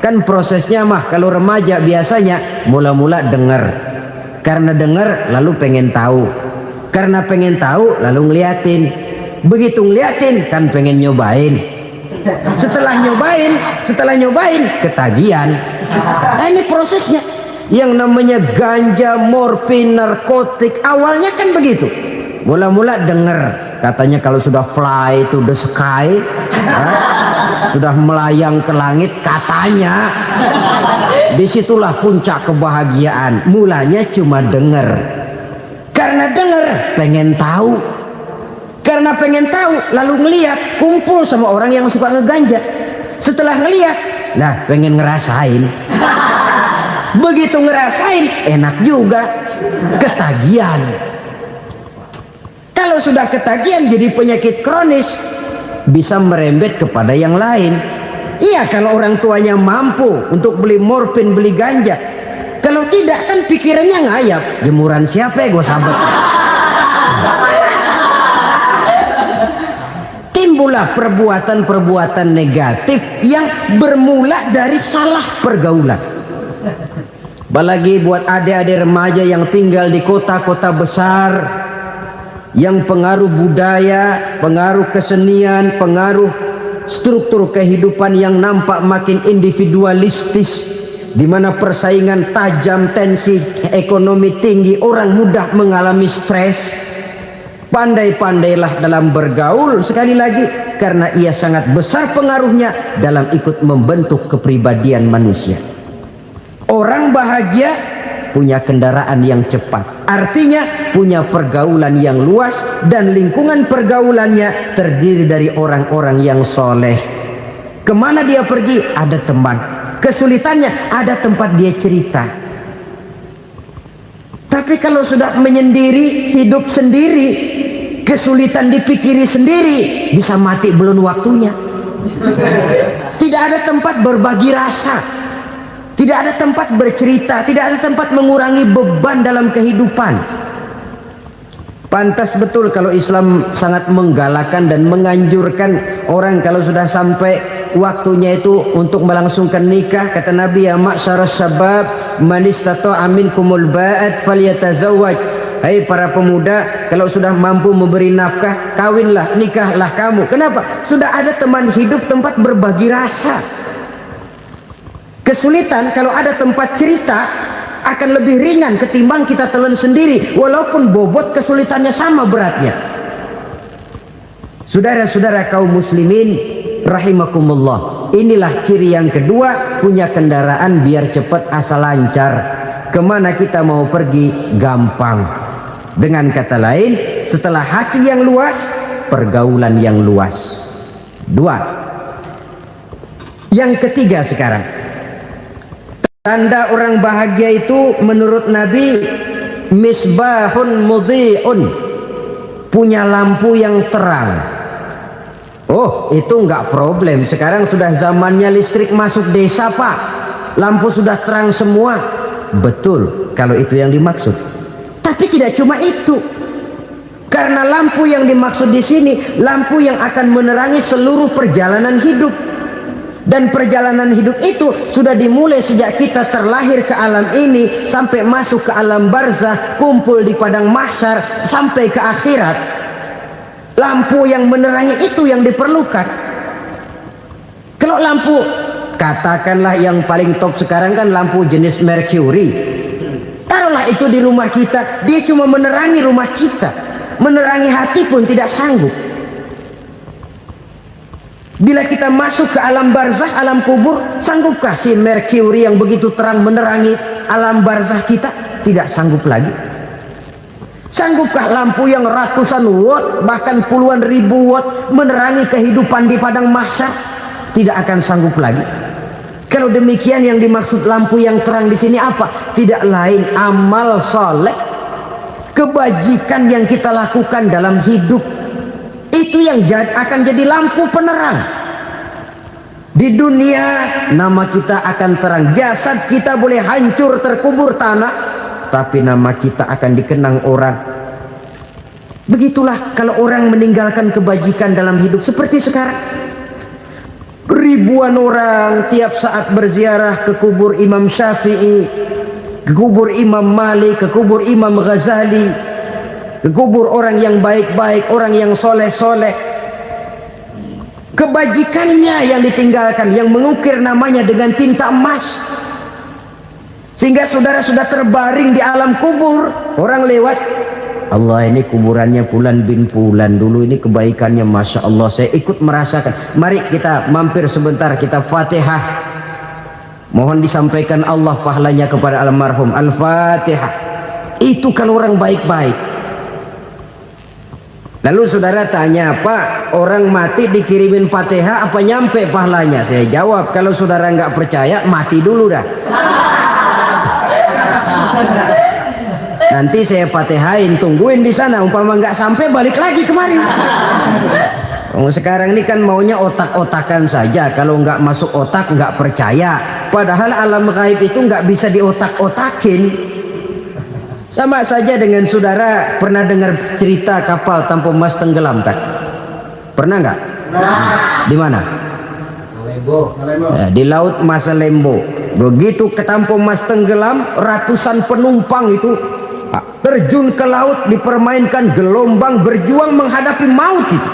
kan prosesnya mah kalau remaja biasanya mula-mula dengar. Karena dengar lalu pengen tahu. Karena pengen tahu lalu ngeliatin. Begitu ngeliatin kan pengen nyobain. Setelah nyobain ketagihan. Nah, ini prosesnya. Yang namanya ganja, morfin, narkotik awalnya kan begitu. Mula-mula dengar katanya kalau sudah fly to the sky, sudah melayang ke langit katanya, disitulah puncak kebahagiaan. Mulanya cuma dengar. Karena dengar pengen tahu. Karena pengen tahu lalu ngeliat, kumpul sama orang yang suka ngeganja. Setelah ngeliat, nah pengen ngerasain. Begitu ngerasain enak juga, ketagihan. Kalau sudah ketagihan jadi penyakit kronis, bisa merembet kepada yang lain. Iya, kalau orang tuanya mampu untuk beli morfin, beli ganja. Kalau tidak kan pikirannya ngayap, jemuran siapa ya gue sabet. Timbullah perbuatan-perbuatan negatif yang bermula dari salah pergaulan. Apalagi buat adik-adik remaja yang tinggal di kota-kota besar, yang pengaruh budaya, pengaruh kesenian, pengaruh struktur kehidupan yang nampak makin individualistis, di mana persaingan tajam, tensi ekonomi tinggi, orang mudah mengalami stres. Pandai-pandailah dalam bergaul, sekali lagi, karena ia sangat besar pengaruhnya dalam ikut membentuk kepribadian manusia. Orang bahagia punya kendaraan yang cepat, artinya punya pergaulan yang luas, dan lingkungan pergaulannya terdiri dari orang-orang yang soleh. Kemana dia pergi ada teman, kesulitannya ada tempat dia cerita. Tapi kalau sudah menyendiri, hidup sendiri, kesulitan dipikiri sendiri, bisa mati belum waktunya. Tidak ada tempat berbagi rasa, tidak ada tempat bercerita, tidak ada tempat mengurangi beban dalam kehidupan. Pantas betul kalau Islam sangat menggalakkan dan menganjurkan orang kalau sudah sampai waktunya itu untuk melangsungkan nikah. Kata Nabi, ya ma'syaras syabab man istata'a minkumul ba'at falyatazawwaj. Hai para pemuda, kalau sudah mampu memberi nafkah, kawinlah, nikahlah kamu. Kenapa? Sudah ada teman hidup, tempat berbagi rasa. Kesulitan kalau ada tempat cerita akan lebih ringan ketimbang kita telan sendiri, walaupun bobot kesulitannya sama beratnya. Saudara-saudara kaum muslimin rahimakumullah, inilah ciri yang kedua, punya kendaraan biar cepat asal lancar. Kemana kita mau pergi gampang. Dengan kata lain, setelah hati yang luas, pergaulan yang luas. Dua. Yang ketiga sekarang, tanda orang bahagia itu menurut Nabi, misbahun mudhi'un, punya lampu yang terang. Oh, itu enggak problem. Sekarang sudah zamannya listrik masuk desa, Pak. Lampu sudah terang semua. Betul, kalau itu yang dimaksud. Tapi tidak cuma itu. Karena lampu yang dimaksud di sini, lampu yang akan menerangi seluruh perjalanan hidup. Dan perjalanan hidup itu sudah dimulai sejak kita terlahir ke alam ini sampai masuk ke alam barzah, kumpul di padang mahsyar sampai ke akhirat. Lampu yang menerangi itu yang diperlukan. Kalau lampu, katakanlah yang paling top sekarang kan lampu jenis Mercury. Taruhlah itu di rumah kita, dia cuma menerangi rumah kita, menerangi hati pun tidak sanggup. Bila kita masuk ke alam barzah, alam kubur, sanggupkah si Mercury yang begitu terang menerangi alam barzah kita? Tidak sanggup lagi. Sanggupkah lampu yang ratusan watt, bahkan puluhan ribu watt menerangi kehidupan di padang mahsyar? Tidak akan sanggup lagi. Kalau demikian, yang dimaksud lampu yang terang di sini apa? Tidak lain amal soleh, kebajikan yang kita lakukan dalam hidup. Itu yang akan jadi lampu penerang. Di dunia nama kita akan terang, jasad kita boleh hancur terkubur tanah, tapi nama kita akan dikenang orang. Begitulah kalau orang meninggalkan kebajikan dalam hidup seperti sekarang. Ribuan orang tiap saat berziarah ke kubur Imam Syafi'i, ke kubur Imam Malik, ke kubur Imam Ghazali, ke kubur orang yang baik-baik, orang yang soleh-soleh. Kebajikannya yang ditinggalkan, yang mengukir namanya dengan tinta emas, sehingga saudara sudah terbaring di alam kubur. Orang lewat, Allah, ini kuburannya Fulan bin Fulan, dulu ini kebaikannya Masya Allah, saya ikut merasakan. Mari kita mampir sebentar, kita Fatihah, mohon disampaikan Allah pahalanya kepada almarhum. Al-Fatihah. Itu kalau orang baik-baik. Lalu saudara tanya, Pak, orang mati dikirimin Fatihah apa nyampe pahalanya? Saya jawab, kalau saudara nggak percaya, mati dulu dah. Nanti saya Fatihain, tungguin di sana, umpama nggak sampai balik lagi kemari. Sekarang ini kan maunya otak-otakan saja, kalau nggak masuk otak nggak percaya. Padahal alam gaib itu nggak bisa diotak-otakin. Sama saja dengan saudara pernah dengar cerita kapal tanpa emas tenggelam kan? Pernah nggak? Di mana? di laut Masalembo. Begitu ketampung Mas tenggelam, ratusan penumpang itu terjun ke laut, dipermainkan gelombang, berjuang menghadapi maut itu.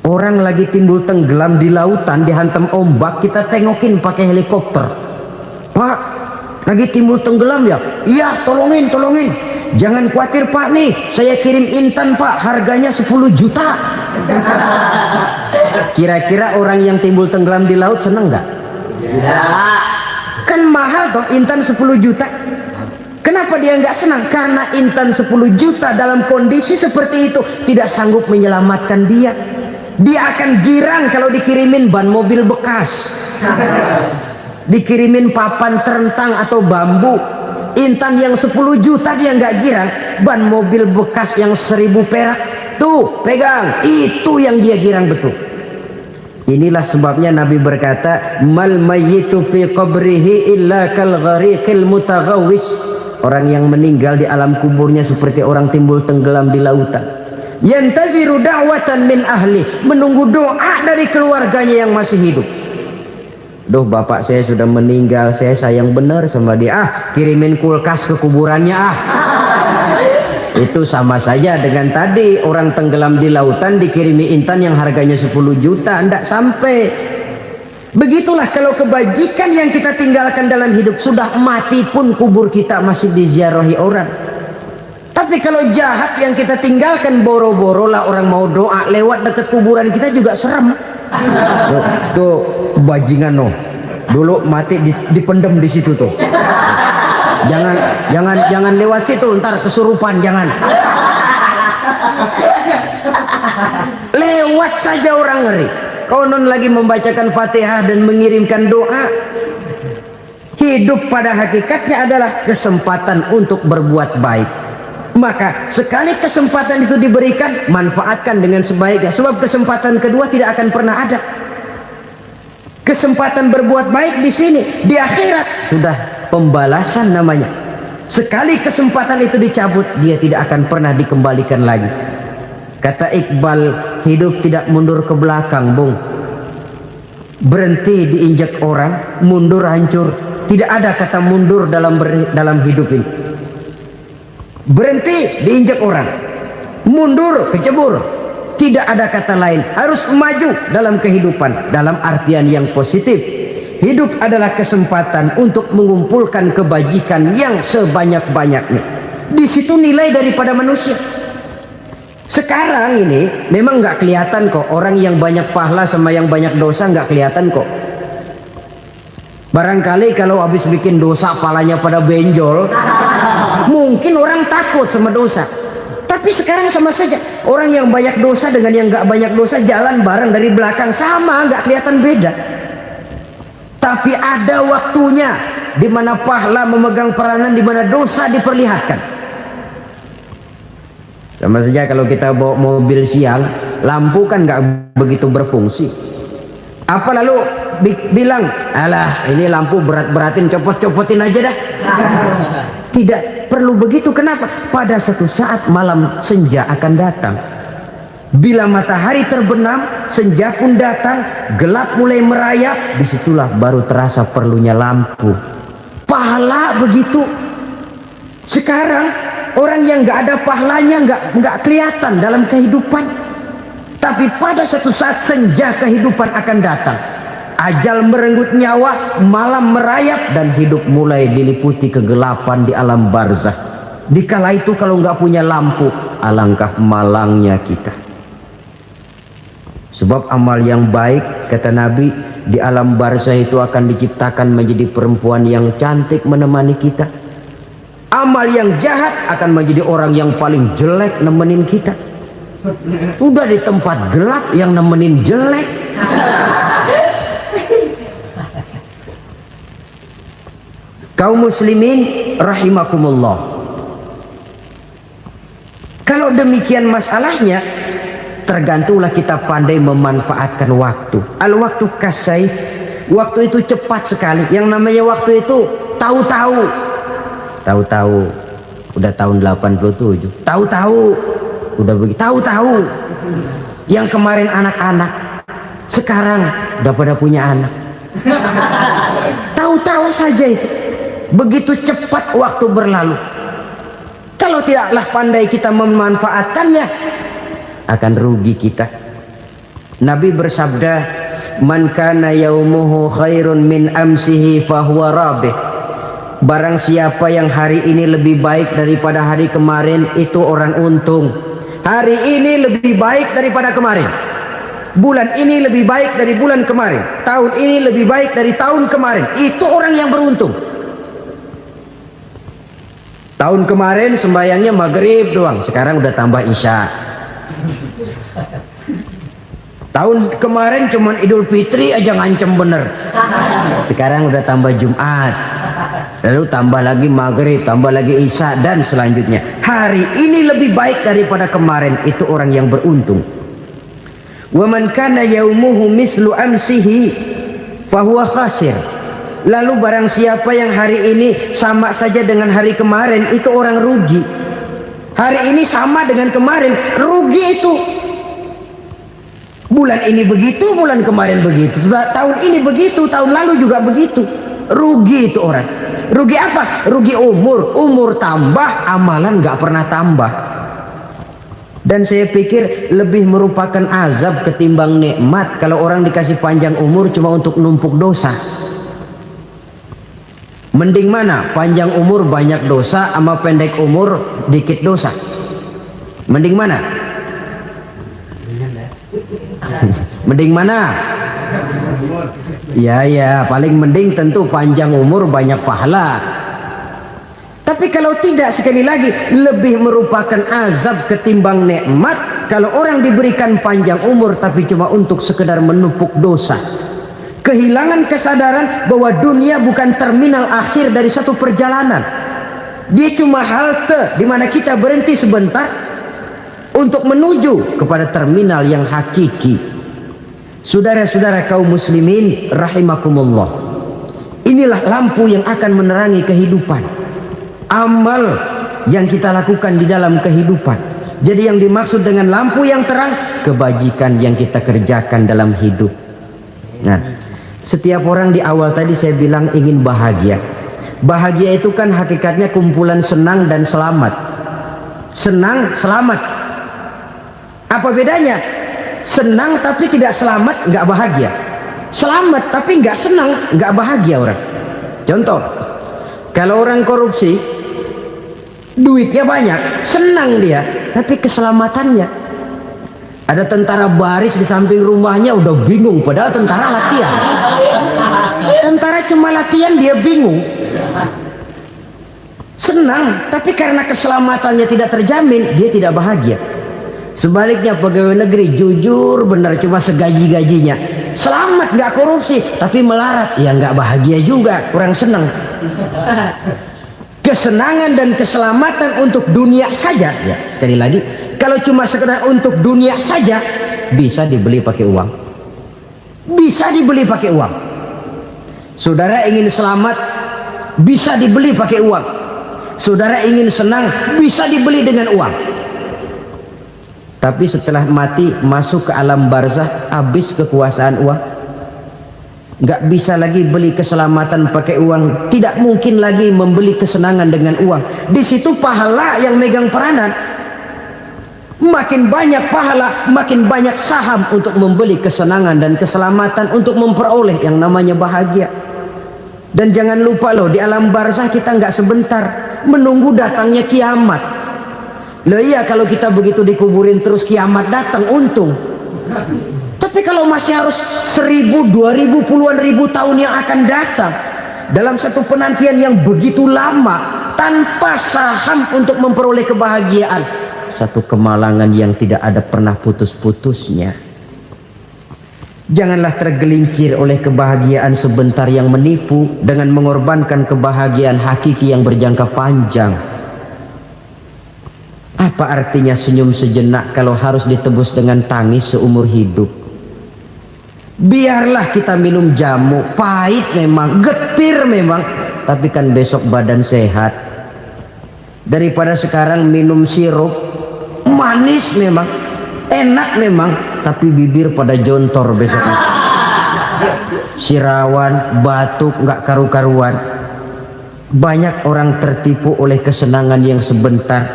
Orang lagi timbul tenggelam di lautan, dihantam ombak, kita tengokin pakai helikopter. Pak, lagi timbul tenggelam ya? Iya, tolongin. Jangan khawatir Pak, nih saya kirim intan Pak, harganya 10 juta. Kira-kira orang yang timbul tenggelam di laut seneng nggak? Tidak. Kan mahal toh intan 10 juta. Kenapa dia nggak senang? Karena intan 10 juta dalam kondisi seperti itu tidak sanggup menyelamatkan dia. Dia akan girang kalau dikirimin ban mobil bekas, dikirimin papan terentang atau bambu. Intan yang 10 juta dia nggak girang, ban mobil bekas yang 1000 perak tuh pegang, itu yang dia girang betul. Inilah sebabnya Nabi berkata, mal mayyitu fi qabrihi illa kal ghariqil mutaghawwis. Orang yang meninggal di alam kuburnya seperti orang timbul tenggelam di lautan. Yantaziru da'watan min ahli, menunggu doa dari keluarganya yang masih hidup. Duh, bapak saya sudah meninggal, saya sayang benar sama dia. Kirimin kulkas ke kuburannya Itu sama saja dengan tadi orang tenggelam di lautan dikirimi intan yang harganya 10 juta, ndak sampai. Begitulah kalau kebajikan yang kita tinggalkan dalam hidup, sudah mati pun kubur kita masih diziarahi orang. Tapi kalau jahat yang kita tinggalkan, boro-boro lah orang mau doa lewat dekat kuburan kita juga serem. Tuh bajingan no, dulu mati dipendem di situ tuh. Jangan lewat situ, ntar kesurupan, jangan. Lewat saja orang ngeri. Konon lagi membacakan Fatihah dan mengirimkan doa. Hidup pada hakikatnya adalah kesempatan untuk berbuat baik. Maka sekali kesempatan itu diberikan, manfaatkan dengan sebaiknya. Sebab kesempatan kedua tidak akan pernah ada. Kesempatan berbuat baik di sini, di akhirat sudah pembalasan namanya. Sekali kesempatan itu dicabut, dia tidak akan pernah dikembalikan lagi. Kata Iqbal, hidup tidak mundur ke belakang, Bung. Berhenti diinjak orang, mundur hancur. Tidak ada kata mundur dalam hidup ini. Berhenti diinjak orang, mundur kecebur. Tidak ada kata lain, harus maju dalam kehidupan dalam artian yang positif. Hidup adalah kesempatan untuk mengumpulkan kebajikan yang sebanyak-banyaknya. Di situ nilai daripada manusia. Sekarang ini memang nggak kelihatan kok, orang yang banyak pahala sama yang banyak dosa nggak kelihatan kok. Barangkali kalau habis bikin dosa palanya pada benjol, mungkin orang takut sama dosa. Tapi sekarang sama saja, orang yang banyak dosa dengan yang nggak banyak dosa jalan bareng dari belakang, sama, nggak kelihatan beda. Tapi ada waktunya di mana pahala memegang peranan, di mana dosa diperlihatkan. Sama saja kalau kita bawa mobil siang, lampu kan nggak begitu berfungsi. Apa lalu bilang, alah ini lampu berat-beratin, copot-copotin aja dah. Tidak perlu begitu. Kenapa? Pada suatu saat malam senja akan datang. Bila matahari terbenam, senja pun datang, gelap mulai merayap, disitulah baru terasa perlunya lampu. Pahala begitu. Sekarang orang yang nggak ada pahalanya nggak kelihatan dalam kehidupan. Tapi pada suatu saat senja kehidupan akan datang. Ajal merenggut nyawa, malam merayap, dan hidup mulai diliputi kegelapan di alam barzah. Dikala itu kalau nggak punya lampu, alangkah malangnya kita. Sebab amal yang baik, kata Nabi, di alam barzah itu akan diciptakan menjadi perempuan yang cantik menemani kita. Amal yang jahat akan menjadi orang yang paling jelek nemenin kita. Udah di tempat gelap yang nemenin jelek. Kaum muslimin rahimakumullah. Kalau demikian masalahnya, tergantunglah kita pandai memanfaatkan waktu. Al-waktu kasayf, waktu itu cepat sekali. Yang namanya waktu itu tahu-tahu. Tahu-tahu udah tahun 87. Tahu-tahu udah begitu. Tahu-tahu yang kemarin anak-anak. Sekarang udah pada punya anak. Tahu-tahu saja itu. Begitu cepat waktu berlalu. Kalau tidaklah pandai kita memanfaatkannya, akan rugi kita. Nabi bersabda, "Man kana yaumuhu khairun min amsihi fahuwa rabih." Barang siapa yang hari ini lebih baik daripada hari kemarin, itu orang untung. Hari ini lebih baik daripada kemarin. Bulan ini lebih baik dari bulan kemarin. Tahun ini lebih baik dari tahun kemarin. Itu orang yang beruntung. Tahun kemarin sembayangnya maghrib doang, sekarang udah tambah isya. Tahun kemarin cuman Idul Fitri aja ngancem bener, sekarang udah tambah Jumat, lalu tambah lagi maghrib, tambah lagi isya, dan selanjutnya. Hari ini lebih baik daripada kemarin, itu orang yang beruntung. Wa man kana yaumuhu mislu amsihi fahuwa khasir. Lalu barang siapa yang hari ini sama saja dengan hari kemarin, itu orang rugi. Hari ini sama dengan kemarin, rugi itu. Bulan ini begitu, bulan kemarin begitu, tahun ini begitu, tahun lalu juga begitu. Rugi itu orang. Rugi apa? Rugi umur. Umur tambah, amalan gak pernah tambah. Dan saya pikir lebih merupakan azab ketimbang nikmat kalau orang dikasih panjang umur cuma untuk numpuk dosa. Mending mana? Panjang umur banyak dosa sama pendek umur dikit dosa? Mending mana? Mending mana? Ya, paling mending tentu panjang umur banyak pahala. Tapi kalau tidak, sekali lagi, lebih merupakan azab ketimbang nikmat kalau orang diberikan panjang umur tapi cuma untuk sekedar menumpuk dosa. Kehilangan kesadaran bahwa dunia bukan terminal akhir dari satu perjalanan. Dia cuma halte di mana kita berhenti sebentar untuk menuju kepada terminal yang hakiki. Saudara-saudara kaum muslimin rahimakumullah, inilah lampu yang akan menerangi kehidupan. Amal yang kita lakukan di dalam kehidupan. Jadi yang dimaksud dengan lampu yang terang, kebajikan yang kita kerjakan dalam hidup. Nah, setiap orang di awal tadi saya bilang ingin bahagia. Bahagia itu kan hakikatnya kumpulan senang dan selamat. Senang, selamat. Apa bedanya? Senang tapi tidak selamat, nggak bahagia. Selamat tapi nggak senang, nggak bahagia orang. Contoh, kalau orang korupsi, duitnya banyak, senang dia, tapi keselamatannya. Ada tentara baris di samping rumahnya udah bingung, padahal tentara latihan. Tentara cuma latihan, dia bingung. Senang, tapi karena keselamatannya tidak terjamin, dia tidak bahagia. Sebaliknya pegawai negeri jujur benar, cuma segaji-gajinya, selamat nggak korupsi, tapi melarat, ya nggak bahagia juga, kurang senang. Kesenangan dan keselamatan untuk dunia saja, ya sekali lagi, kalau cuma sekedar untuk dunia saja, bisa dibeli pakai uang. Bisa dibeli pakai uang. Saudara ingin selamat, bisa dibeli pakai uang. Saudara ingin senang, bisa dibeli dengan uang. Tapi setelah mati masuk ke alam barzah, habis kekuasaan uang. Nggak bisa lagi beli keselamatan pakai uang, tidak mungkin lagi membeli kesenangan dengan uang. Di situ pahala yang megang peranan. Makin banyak pahala, makin banyak saham untuk membeli kesenangan dan keselamatan, untuk memperoleh yang namanya bahagia. Dan jangan lupa loh, di alam barzah kita nggak sebentar, menunggu datangnya kiamat. Loh iya, kalau kita begitu dikuburin terus kiamat datang, untung. Tapi kalau masih harus 1000, 2000, puluhan ribu tahun yang akan datang dalam satu penantian yang begitu lama tanpa saham untuk memperoleh kebahagiaan, satu kemalangan yang tidak ada pernah putus-putusnya. Janganlah tergelincir oleh kebahagiaan sebentar yang menipu dengan mengorbankan kebahagiaan hakiki yang berjangka panjang. Apa artinya senyum sejenak kalau harus ditebus dengan tangis seumur hidup? Biarlah kita minum jamu, pahit memang, getir memang, tapi kan besok badan sehat. Daripada sekarang minum sirup, manis memang, enak memang, tapi bibir pada jontor besoknya. Sirawan, batuk, nggak karu-karuan. Banyak orang tertipu oleh kesenangan yang sebentar,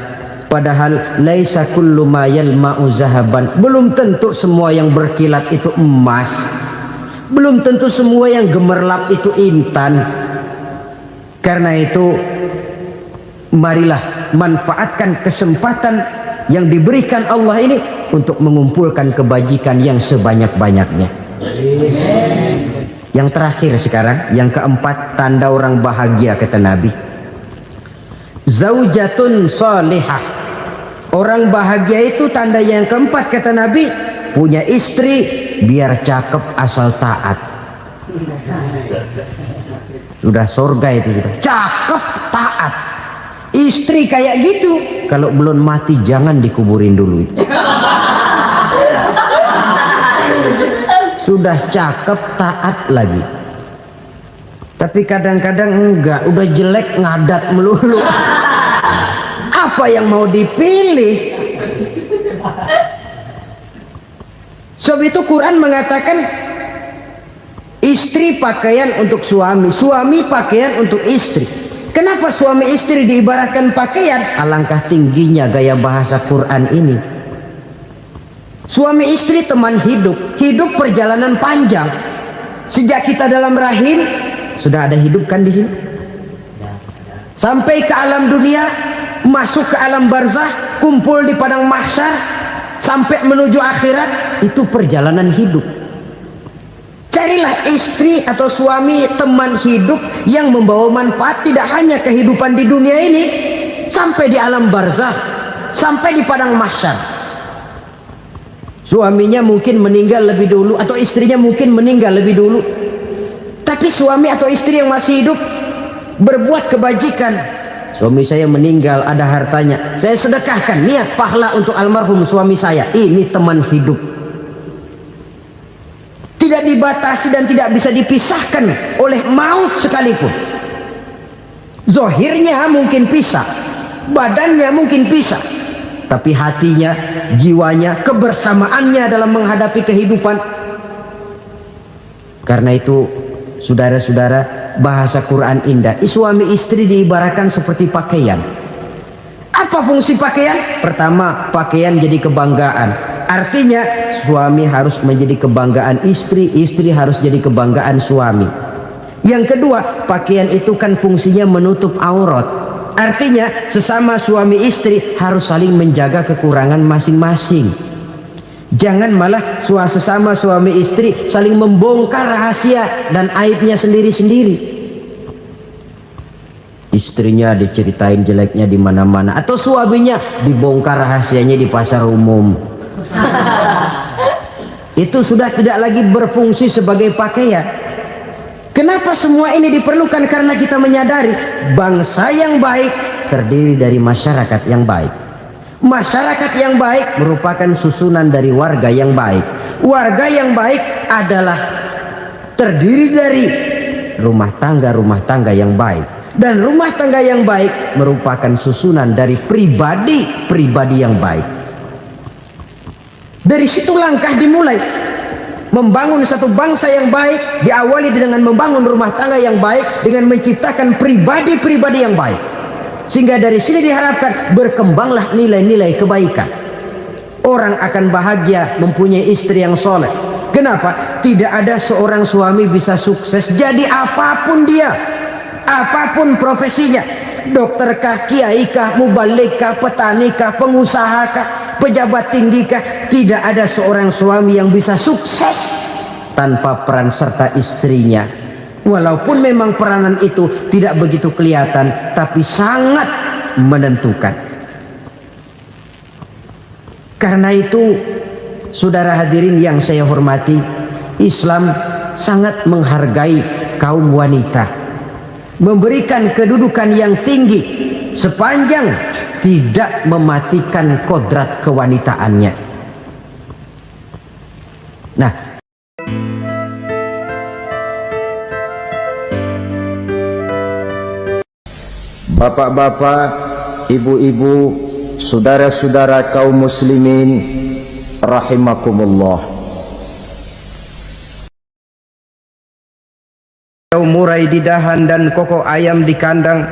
padahal laisa kullu ma yalma'u zahaban. Belum tentu semua yang berkilat itu emas, belum tentu semua yang gemerlap itu intan. Karena itu marilah manfaatkan kesempatan yang diberikan Allah ini untuk mengumpulkan kebajikan yang sebanyak-banyaknya. Yang terakhir sekarang, yang keempat, tanda orang bahagia kata Nabi. Zaujatun salihah. Orang bahagia itu tanda yang keempat kata Nabi, punya istri biar cakep asal taat. Sudah surga itu sudah. Cakep taat. Istri kayak gitu, kalau belum mati jangan dikuburin dulu itu. Sudah cakep taat lagi, tapi kadang-kadang enggak, udah jelek ngadat melulu. Apa yang mau dipilih? Sebab itu Quran mengatakan istri pakaian untuk suami, suami pakaian untuk istri. Kenapa suami istri diibaratkan pakaian? Alangkah tingginya gaya bahasa Quran ini. Suami istri teman hidup, hidup perjalanan panjang. Sejak kita dalam rahim sudah ada hidup kan di sini. Sampai ke alam dunia, masuk ke alam barzah, kumpul di padang mahsyar, sampai menuju akhirat, itu perjalanan hidup. Carilah istri atau suami teman hidup yang membawa manfaat tidak hanya kehidupan di dunia ini, sampai di alam barzah, sampai di padang mahsyar. Suaminya mungkin meninggal lebih dulu, atau istrinya mungkin meninggal lebih dulu, tapi suami atau istri yang masih hidup berbuat kebajikan. Suami saya meninggal, ada hartanya, saya sedekahkan, niat pahala untuk almarhum suami saya. Ini teman hidup, tidak dibatasi dan tidak bisa dipisahkan oleh maut sekalipun. Zohirnya mungkin pisah, badannya mungkin pisah, tapi hatinya, jiwanya, kebersamaannya dalam menghadapi kehidupan. Karena itu saudara-saudara, bahasa Quran indah. Suami istri diibaratkan seperti pakaian. Apa fungsi pakaian? Pertama, pakaian jadi kebanggaan. Artinya suami harus menjadi kebanggaan istri, istri harus jadi kebanggaan suami. Yang kedua, pakaian itu kan fungsinya menutup aurat. Artinya sesama suami istri harus saling menjaga kekurangan masing-masing. Jangan malah sesama suami istri saling membongkar rahasia dan aibnya sendiri-sendiri. Istrinya diceritain jeleknya di mana-mana, atau suaminya dibongkar rahasianya di pasar umum. Itu sudah tidak lagi berfungsi sebagai pakaian. Kenapa semua ini diperlukan? Karena kita menyadari bangsa yang baik terdiri dari masyarakat yang baik. Masyarakat yang baik merupakan susunan dari warga yang baik. Warga yang baik adalah terdiri dari rumah tangga yang baik. Dan rumah tangga yang baik merupakan susunan dari pribadi yang baik. Dari situ langkah dimulai. Membangun satu bangsa yang baik diawali dengan membangun rumah tangga yang baik, dengan menciptakan pribadi-pribadi yang baik. Sehingga dari sini diharapkan berkembanglah nilai-nilai kebaikan. Orang akan bahagia mempunyai istri yang soleh. Kenapa? Tidak ada seorang suami bisa sukses jadi apapun dia, apapun profesinya. Dokterkah, kiaikah, mubalikah, petanikah, pengusahakah, pejabat tinggikah, tidak ada seorang suami yang bisa sukses tanpa peran serta istrinya. Walaupun memang peranan itu tidak begitu kelihatan, tapi sangat menentukan. Karena itu, saudara hadirin yang saya hormati, Islam sangat menghargai kaum wanita, memberikan kedudukan yang tinggi sepanjang tidak mematikan kodrat kewanitaannya. Nah, bapak-bapak, ibu-ibu, saudara-saudara kaum muslimin rahimakumullah. Murai di dahan dan koko ayam di kandang,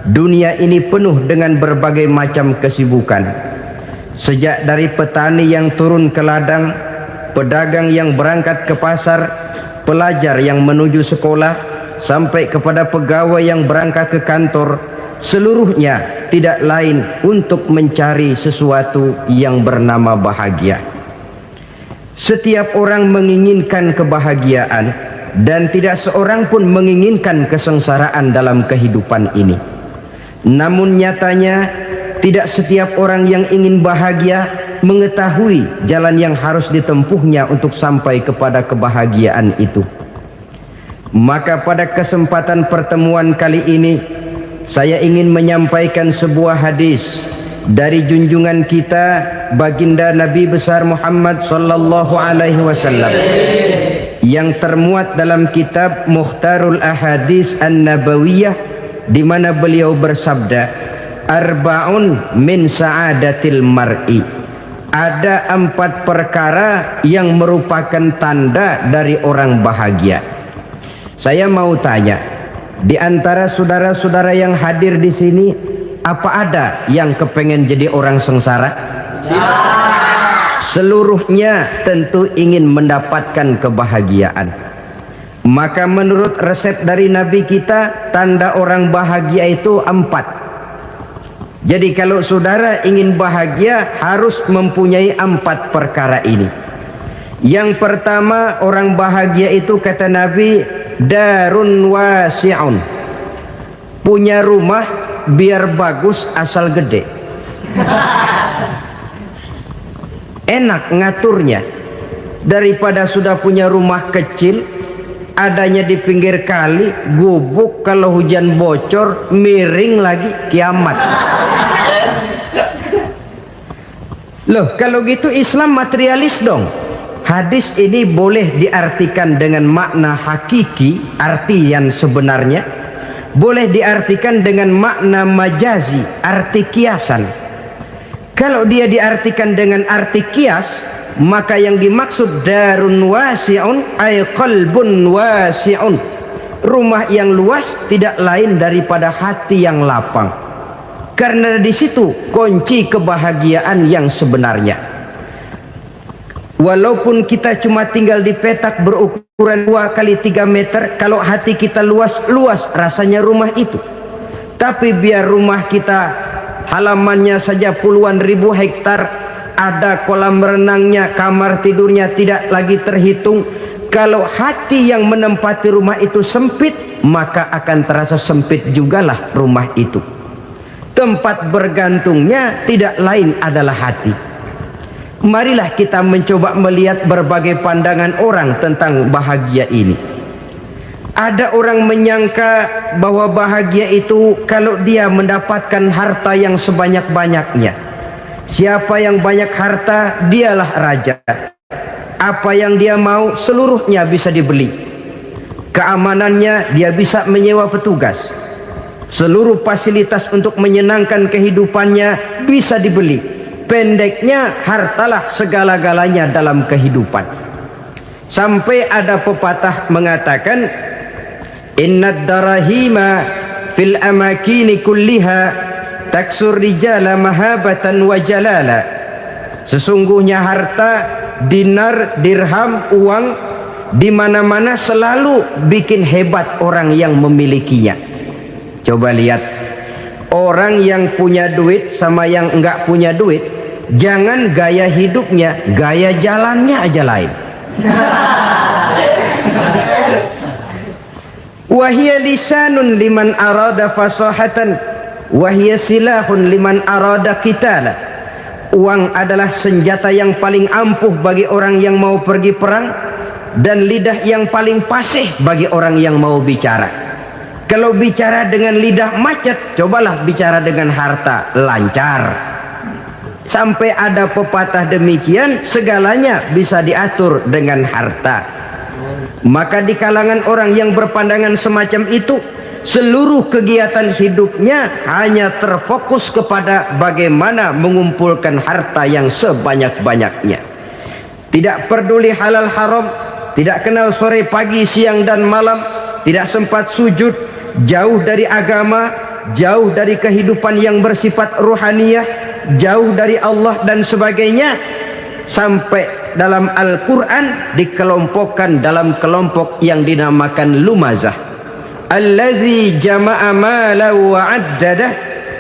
dunia ini penuh dengan berbagai macam kesibukan. Sejak dari petani yang turun ke ladang, pedagang yang berangkat ke pasar, pelajar yang menuju sekolah, sampai kepada pegawai yang berangkat ke kantor, seluruhnya tidak lain untuk mencari sesuatu yang bernama bahagia. Setiap orang menginginkan kebahagiaan, dan tidak seorang pun menginginkan kesengsaraan dalam kehidupan ini. Namun nyatanya tidak setiap orang yang ingin bahagia mengetahui jalan yang harus ditempuhnya untuk sampai kepada kebahagiaan itu. Maka pada kesempatan pertemuan kali ini, saya ingin menyampaikan sebuah hadis dari junjungan kita baginda Nabi besar Muhammad sallallahu alaihi wasallam yang termuat dalam kitab Mukhtarul Ahadits An-Nabawiyah, di mana beliau bersabda, arba'un min sa'adatil mar'i. Ada 4 perkara yang merupakan tanda dari orang bahagia. Saya mau tanya, di antara saudara-saudara yang hadir di sini, apa ada yang kepengen jadi orang sengsara? Ya. Seluruhnya tentu ingin mendapatkan kebahagiaan. Maka menurut resep dari Nabi kita, tanda orang bahagia itu 4. Jadi kalau saudara ingin bahagia, harus mempunyai 4 perkara ini. Yang pertama, orang bahagia itu kata Nabi, darun wasi'un. Punya rumah biar bagus asal gede. Enak ngaturnya, daripada sudah punya rumah kecil adanya di pinggir kali, gubuk, kalau hujan bocor, miring lagi, kiamat. Loh, kalau gitu Islam materialis dong. Hadis ini boleh diartikan dengan makna hakiki, arti yang sebenarnya, boleh diartikan dengan makna majazi, arti kiasan. Kalau dia diartikan dengan arti kias, maka yang dimaksud darun wasi'un ay qalbun wasi'un. Rumah yang luas tidak lain daripada hati yang lapang. Karena di situ kunci kebahagiaan yang sebenarnya. Walaupun kita cuma tinggal di petak berukuran 2 kali 3 meter, kalau hati kita luas rasanya rumah itu. Tapi biar rumah kita halamannya saja puluhan ribu hektar, ada kolam renangnya, kamar tidurnya tidak lagi terhitung. Kalau hati yang menempati rumah itu sempit, maka akan terasa sempit jugalah rumah itu. Tempat bergantungnya tidak lain adalah hati. Marilah kita mencoba melihat berbagai pandangan orang tentang bahagia ini. Ada orang menyangka bahwa bahagia itu kalau dia mendapatkan harta yang sebanyak-banyaknya. Siapa yang banyak harta, dialah raja. Apa yang dia mau, seluruhnya bisa dibeli. Keamanannya, dia bisa menyewa petugas. Seluruh fasilitas untuk menyenangkan kehidupannya bisa dibeli. Pendeknya, hartalah segala-galanya dalam kehidupan. Sampai ada pepatah mengatakan, innad darahima fil amakini kulliha taksur rijala mahabatan wa jalala. Sesungguhnya harta, dinar, dirham, uang di mana-mana selalu bikin hebat orang yang memilikinya. Coba lihat, orang yang punya duit sama yang enggak punya duit, jangan gaya hidupnya, gaya jalannya aja lain. Wahia lisanun liman arada fasahatan, wahia silahun liman arada qitala. Uang adalah senjata yang paling ampuh bagi orang yang mau pergi perang, dan lidah yang paling fasih bagi orang yang mau bicara. Kalau bicara dengan lidah macet, cobalah bicara dengan harta, lancar. Sampai ada pepatah demikian, segalanya bisa diatur dengan harta. Maka di kalangan orang yang berpandangan semacam itu, seluruh kegiatan hidupnya hanya terfokus kepada bagaimana mengumpulkan harta yang sebanyak-banyaknya. tidak peduli halal haram, tidak kenal sore pagi siang dan malam, tidak sempat sujud, jauh dari agama, jauh dari kehidupan yang bersifat ruhaniyah, jauh dari Allah dan sebagainya, sampai dalam Al-Quran dikelompokkan dalam kelompok yang dinamakan lumazah. Allazi jama'a malahu wa addadah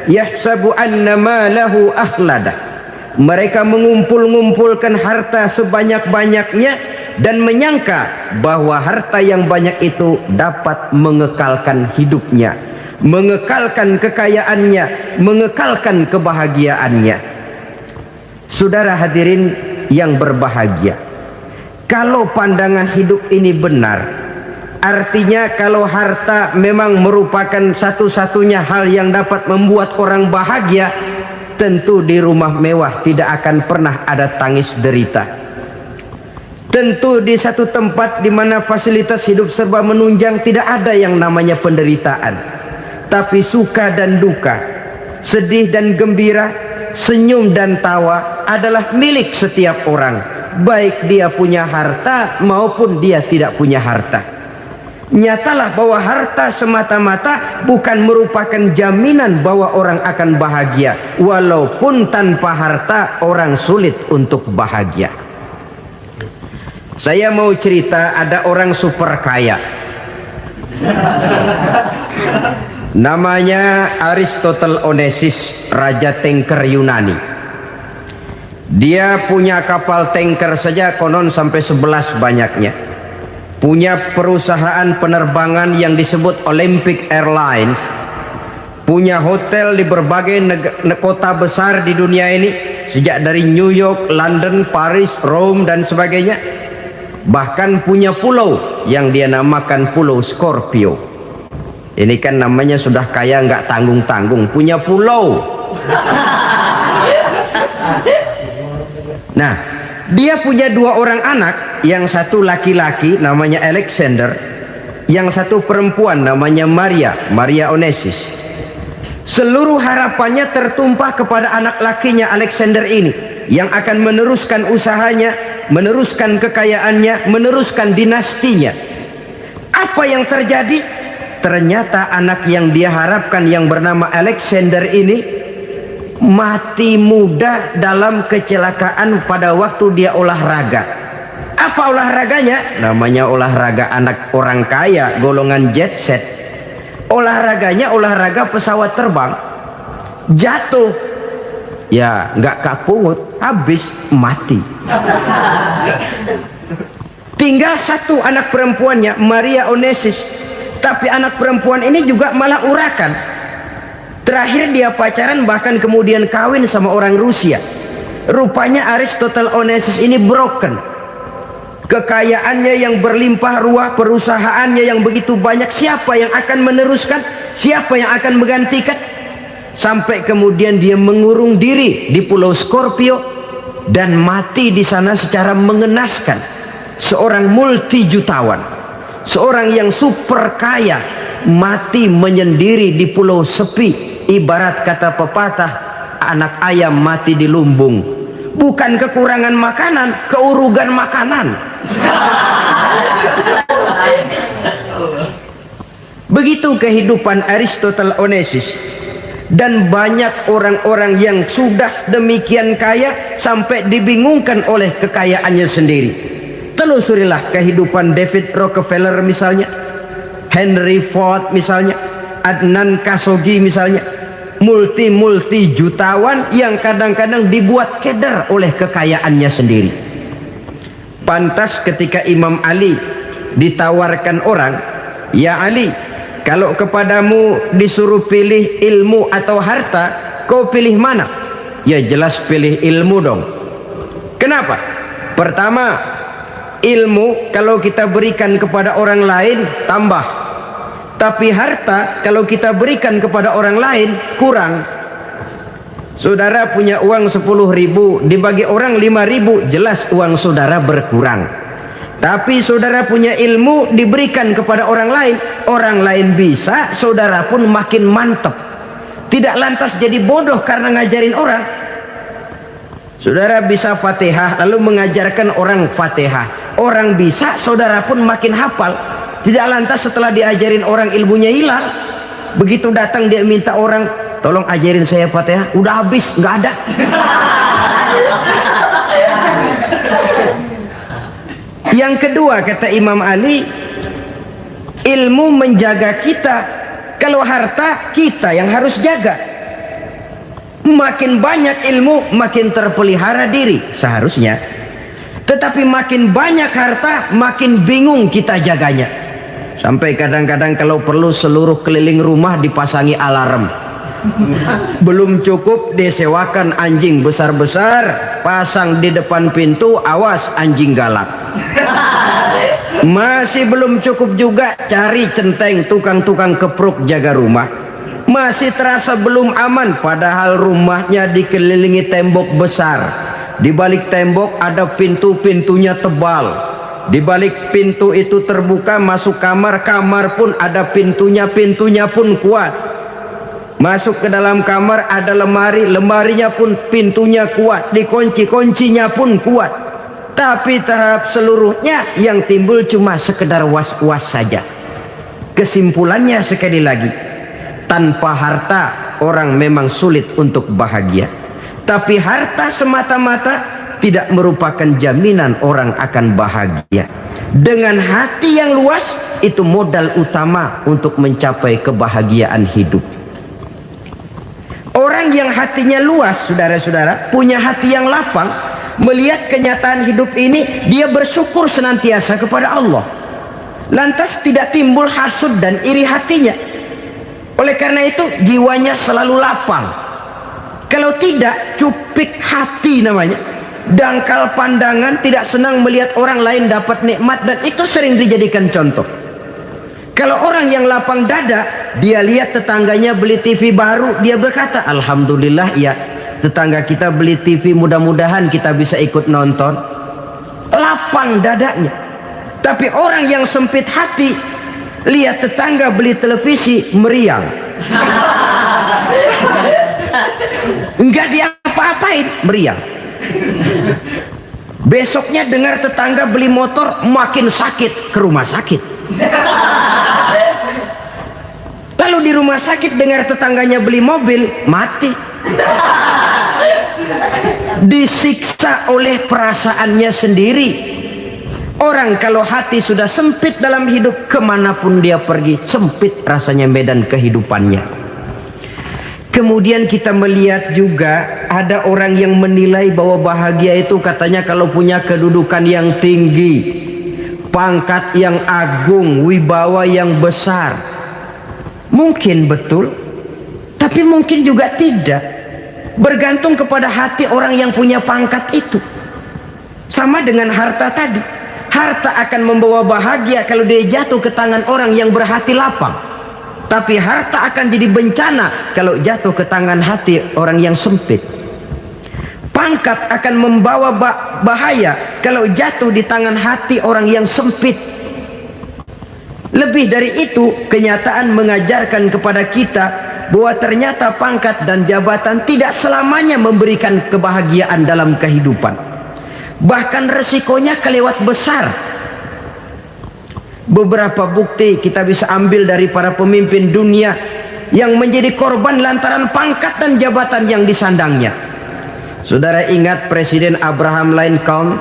yahsabu anna malahu akhladah. Mereka mengumpul-ngumpulkan harta sebanyak-banyaknya dan menyangka bahwa harta yang banyak itu dapat mengekalkan hidupnya, mengekalkan kekayaannya, mengekalkan kebahagiaannya. Saudara hadirin yang berbahagia, kalau pandangan hidup ini benar, artinya kalau harta memang merupakan satu-satunya hal yang dapat membuat orang bahagia, tentu di rumah mewah tidak akan pernah ada tangis derita. Tentu di satu tempat di mana fasilitas hidup serba menunjang tidak ada yang namanya penderitaan. Tapi suka dan duka, sedih dan gembira, senyum dan tawa adalah milik setiap orang, baik dia punya harta maupun dia tidak punya harta. Nyatalah bahwa harta semata-mata bukan merupakan jaminan bahwa orang akan bahagia, walaupun tanpa harta orang sulit untuk bahagia. Saya mau cerita, ada orang super kaya, namanya Aristotle Onesimus, raja tanker Yunani. Dia punya kapal tanker saja konon sampai 11 banyaknya. Punya perusahaan penerbangan yang disebut Olympic Airlines. Punya hotel di berbagai kota besar di dunia ini, sejak dari New York, London, Paris, Rome dan sebagainya. Bahkan punya pulau yang dia namakan Pulau Scorpio. Ini kan namanya sudah kaya nggak tanggung-tanggung, punya pulau. Nah, dia punya 2 orang anak, yang satu laki-laki namanya Alexander, yang satu perempuan namanya Maria Onesimus. Seluruh harapannya tertumpah kepada anak lakinya Alexander ini, yang akan meneruskan usahanya, meneruskan kekayaannya, meneruskan dinastinya. Apa yang terjadi? Ternyata anak yang dia harapkan yang bernama Alexander ini mati muda dalam kecelakaan pada waktu dia olahraga. Apa olahraganya? Namanya olahraga anak orang kaya, golongan jet set. Olahraganya olahraga pesawat terbang. Jatuh, ya nggak kapungut, habis mati. Tinggal satu anak perempuannya, Maria Onesimus. Tapi anak perempuan ini juga malah urakan. Terakhir dia pacaran, bahkan kemudian kawin sama orang Rusia. Rupanya Aristotle Onesimus ini broken. Kekayaannya yang berlimpah ruah, perusahaannya yang begitu banyak, siapa yang akan meneruskan? Siapa yang akan menggantikan? Sampai kemudian dia mengurung diri di Pulau Scorpio dan mati di sana secara mengenaskan. Seorang multi jutawan, seorang yang super kaya, mati menyendiri di pulau sepi. Ibarat kata pepatah, anak ayam mati di lumbung. Bukan kekurangan makanan, keurugan makanan. Begitu kehidupan Aristotle Onesimus. Dan banyak orang-orang yang sudah demikian kaya sampai dibingungkan oleh kekayaannya sendiri. Telusurilah kehidupan David Rockefeller misalnya, Henry Ford misalnya, Adnan Khashoggi misalnya. Multi jutawan yang kadang-kadang dibuat keder oleh kekayaannya sendiri. Pantas ketika Imam Ali ditawarkan orang, "Ya Ali, kalau kepadamu disuruh pilih ilmu atau harta, kau pilih mana?" Ya jelas pilih ilmu dong. Kenapa? Pertama, ilmu kalau kita berikan kepada orang lain tambah. Tapi harta kalau kita berikan kepada orang lain kurang. Saudara punya uang 10.000, dibagi orang 5.000, jelas uang saudara berkurang. Tapi saudara punya ilmu, diberikan kepada orang lain bisa, saudara pun makin mantap. Tidak lantas jadi bodoh karena ngajarin orang. Saudara bisa Fatihah lalu mengajarkan orang Fatihah, orang bisa, saudara pun makin hafal. Tidak lantas setelah diajarin orang ilmunya hilang. Begitu datang dia minta orang, tolong ajarin saya Fatihah, udah habis, nggak ada. Yang kedua kata Imam Ali, ilmu menjaga kita. Kalau harta kita yang harus jaga. Makin banyak ilmu makin terpelihara diri seharusnya. Tetapi makin banyak harta makin bingung kita jaganya. Sampai kadang-kadang kalau perlu seluruh keliling rumah dipasangi alarm. Belum cukup disewakan anjing besar-besar, pasang di depan pintu, awas anjing galak. Masih belum cukup juga cari centeng tukang-tukang kepruk jaga rumah. Masih terasa belum aman, padahal rumahnya dikelilingi tembok besar. Di balik tembok ada pintu-pintunya tebal. Di balik pintu itu terbuka masuk kamar, kamar pun ada pintunya, pintunya pun kuat. Masuk ke dalam kamar ada lemari, lemarinya pun pintunya kuat, dikunci, kuncinya pun kuat. Tapi terhadap seluruhnya yang timbul cuma sekedar was-was saja. Kesimpulannya sekali lagi, tanpa harta orang memang sulit untuk bahagia. Tapi harta semata-mata tidak merupakan jaminan orang akan bahagia. Dengan hati yang luas, itu modal utama untuk mencapai kebahagiaan hidup. Orang yang hatinya luas, saudara-saudara, punya hati yang lapang, melihat kenyataan hidup ini, dia bersyukur senantiasa kepada Allah. Lantas tidak timbul hasud dan iri hatinya. Oleh karena itu jiwanya selalu lapang. Kalau tidak, cupik hati namanya, dangkal pandangan, tidak senang melihat orang lain dapat nikmat, dan itu sering dijadikan contoh. Kalau orang yang lapang dada, dia lihat tetangganya beli TV baru, dia berkata, alhamdulillah ya, tetangga kita beli TV, mudah-mudahan kita bisa ikut nonton. Lapang dadanya. Tapi orang yang sempit hati, lihat tetangga beli televisi, meriang. Enggak diapa-apain, meriang. Besoknya dengar tetangga beli motor, makin sakit, ke rumah sakit. Lalu di rumah sakit dengar tetangganya beli mobil, mati. Disiksa oleh perasaannya sendiri. Orang kalau hati sudah sempit dalam hidup, kemanapun dia pergi, sempit rasanya medan kehidupannya. Kemudian kita melihat juga ada orang yang menilai bahwa bahagia itu katanya kalau punya kedudukan yang tinggi, pangkat yang agung, wibawa yang besar. Mungkin betul, tapi mungkin juga tidak. Bergantung kepada hati orang yang punya pangkat itu. Sama dengan harta tadi. Harta akan membawa bahagia kalau dia jatuh ke tangan orang yang berhati lapang. Tapi harta akan jadi bencana kalau jatuh ke tangan hati orang yang sempit. Pangkat akan membawa bahaya kalau jatuh di tangan hati orang yang sempit. Lebih dari itu, kenyataan mengajarkan kepada kita bahwa ternyata pangkat dan jabatan tidak selamanya memberikan kebahagiaan dalam kehidupan. Bahkan resikonya kelewat besar. Beberapa bukti kita bisa ambil dari para pemimpin dunia yang menjadi korban lantaran pangkat dan jabatan yang disandangnya. Saudara ingat Presiden Abraham Lincoln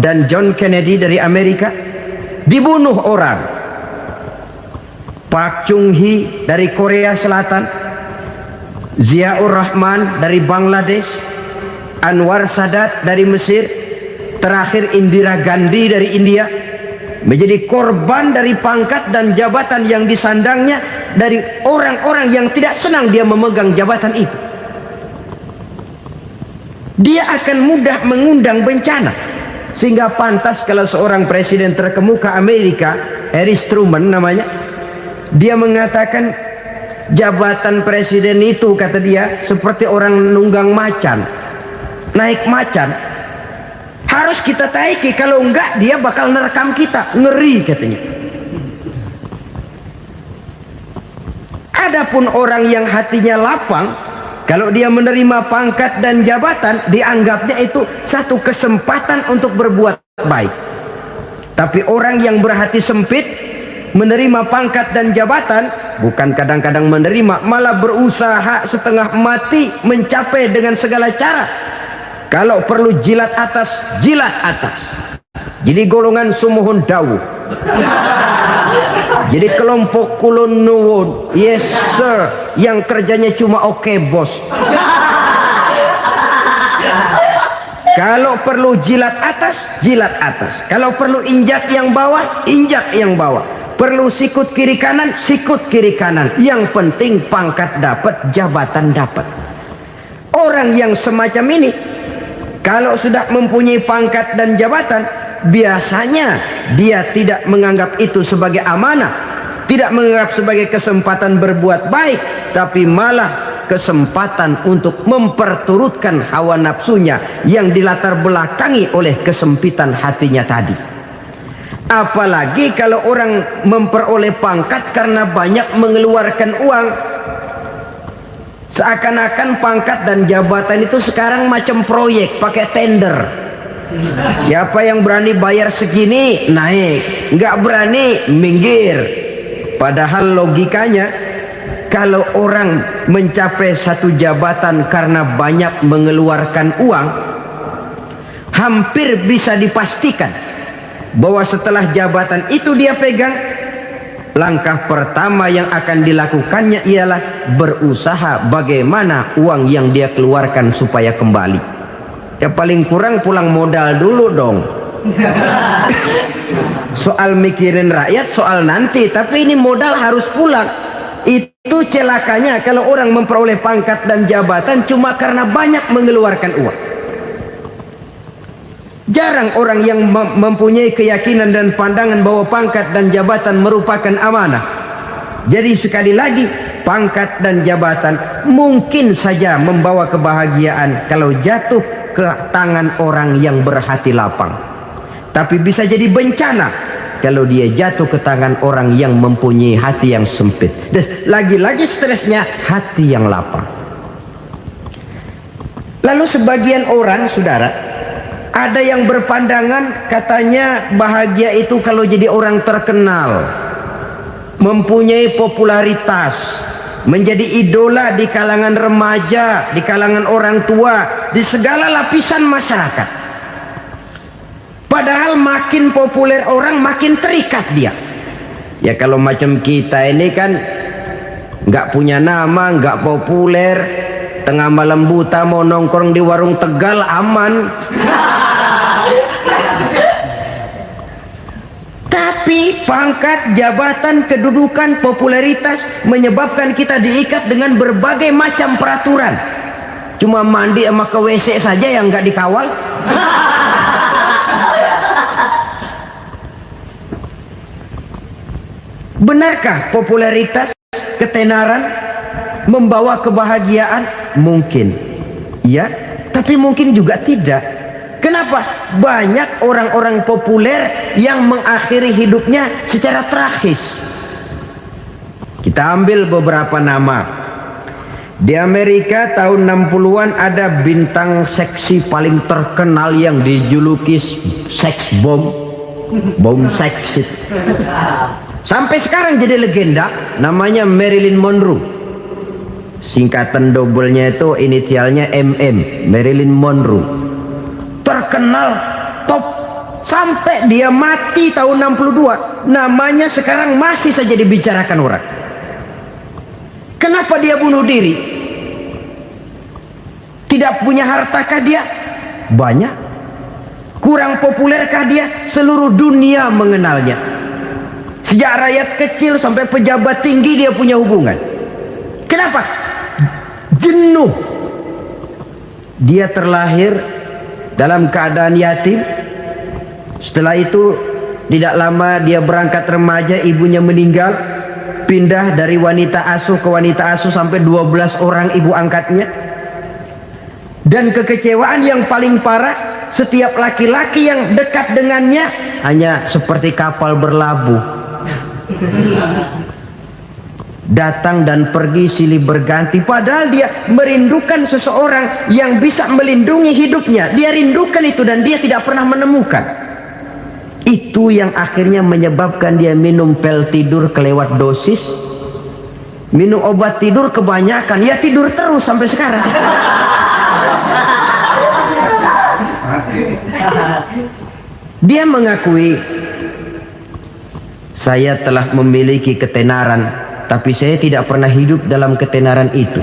dan John Kennedy dari Amerika? Dibunuh orang. Park Chung-hee dari Korea Selatan, Ziaur Rahman dari Bangladesh, Anwar Sadat dari Mesir, terakhir Indira Gandhi dari India, menjadi korban dari pangkat dan jabatan yang disandangnya dari orang-orang yang tidak senang dia memegang jabatan itu. Dia akan mudah mengundang bencana. Sehingga pantas kalau seorang presiden terkemuka Amerika, Harry Truman namanya, dia mengatakan jabatan presiden itu, kata dia, seperti orang nunggang macan, naik macan. Harus kita taiki, kalau enggak dia bakal nerekam kita, ngeri katanya. Adapun orang yang hatinya lapang, Kalau dia menerima pangkat dan jabatan, dianggapnya itu satu kesempatan untuk berbuat baik. Tapi orang yang berhati sempit, menerima pangkat dan jabatan, bukan kadang-kadang menerima, malah berusaha setengah mati mencapai dengan segala cara. Kalau perlu jilat atas, jilat atas. Jadi golongan sumuhun dawuh. Jadi kelompok kulon nuwun, yes sir, yang kerjanya cuma oke bos. Kalau perlu jilat atas, jilat atas. Kalau perlu injak yang bawah, injak yang bawah. Perlu sikut kiri kanan, sikut kiri kanan. Yang penting pangkat dapat, jabatan dapat. Orang yang semacam ini, kalau sudah mempunyai pangkat dan jabatan, biasanya dia tidak menganggap itu sebagai amanah, tidak menganggap sebagai kesempatan berbuat baik, tapi malah kesempatan untuk memperturutkan hawa nafsunya yang dilatar belakangi oleh kesempitan hatinya tadi. Apalagi kalau orang memperoleh pangkat karena banyak mengeluarkan uang, seakan-akan pangkat dan jabatan itu sekarang macam proyek pakai tender. Siapa yang berani bayar segini naik, nggak berani minggir. Padahal logikanya, kalau orang mencapai satu jabatan karena banyak mengeluarkan uang, hampir bisa dipastikan bahwa setelah jabatan itu dia pegang, langkah pertama yang akan dilakukannya ialah berusaha bagaimana uang yang dia keluarkan supaya kembali. Ya paling kurang pulang modal dulu dong. Soal mikirin rakyat soal nanti, tapi ini modal harus pulang. Itu celakanya kalau orang memperoleh pangkat dan jabatan cuma karena banyak mengeluarkan uang. Jarang orang yang mempunyai keyakinan dan pandangan bahwa pangkat dan jabatan merupakan amanah. Jadi sekali lagi, pangkat dan jabatan mungkin saja membawa kebahagiaan kalau jatuh ke tangan orang yang berhati lapang. Tapi bisa jadi bencana kalau dia jatuh ke tangan orang yang mempunyai hati yang sempit. Dan lagi-lagi stresnya hati yang lapang. Lalu sebagian orang, saudara, ada yang berpandangan katanya bahagia itu kalau jadi orang terkenal, mempunyai popularitas, menjadi idola di kalangan remaja, di kalangan orang tua, di segala lapisan masyarakat. Padahal makin populer orang, makin terikat dia. Ya kalau macam kita ini kan nggak punya nama, nggak populer, tengah malam buta mau nongkrong di warung Tegal aman. Tapi pangkat, jabatan, kedudukan, popularitas menyebabkan kita diikat dengan berbagai macam peraturan. Cuma mandi sama ke WC saja yang nggak dikawal. Benarkah popularitas, ketenaran membawa kebahagiaan? Mungkin ya, tapi mungkin juga tidak. Kenapa? Banyak orang-orang populer yang mengakhiri hidupnya secara tragis. Kita ambil beberapa nama. Di Amerika tahun 60-an ada bintang seksi paling terkenal yang dijuluki seks bom. Bom seks. Sampai sekarang jadi legenda, namanya Marilyn Monroe. Singkatan dobelnya itu inisialnya MM, Marilyn Monroe. Terkenal top sampai dia mati tahun 62, namanya sekarang masih saja dibicarakan orang. Kenapa dia bunuh diri? Tidak punya hartakah dia? Banyak. Kurang populerkah dia? Seluruh dunia mengenalnya. Sejak rakyat kecil sampai pejabat tinggi dia punya hubungan. Kenapa? Jenuh. Dia terlahir dalam keadaan yatim. Setelah itu tidak lama dia berangkat remaja, ibunya meninggal, pindah dari wanita asuh ke wanita asuh sampai 12 orang ibu angkatnya. Dan kekecewaan yang paling parah, setiap laki-laki yang dekat dengannya hanya seperti kapal berlabuh. datang dan pergi silih berganti, padahal dia merindukan seseorang yang bisa melindungi hidupnya. Dia rindukan itu dan dia tidak pernah menemukan. Itu yang akhirnya menyebabkan dia minum pil tidur kelewat dosis, minum obat tidur kebanyakan, ya tidur terus sampai sekarang. Dia mengakui, saya telah memiliki ketenaran, tapi saya tidak pernah hidup dalam ketenaran itu.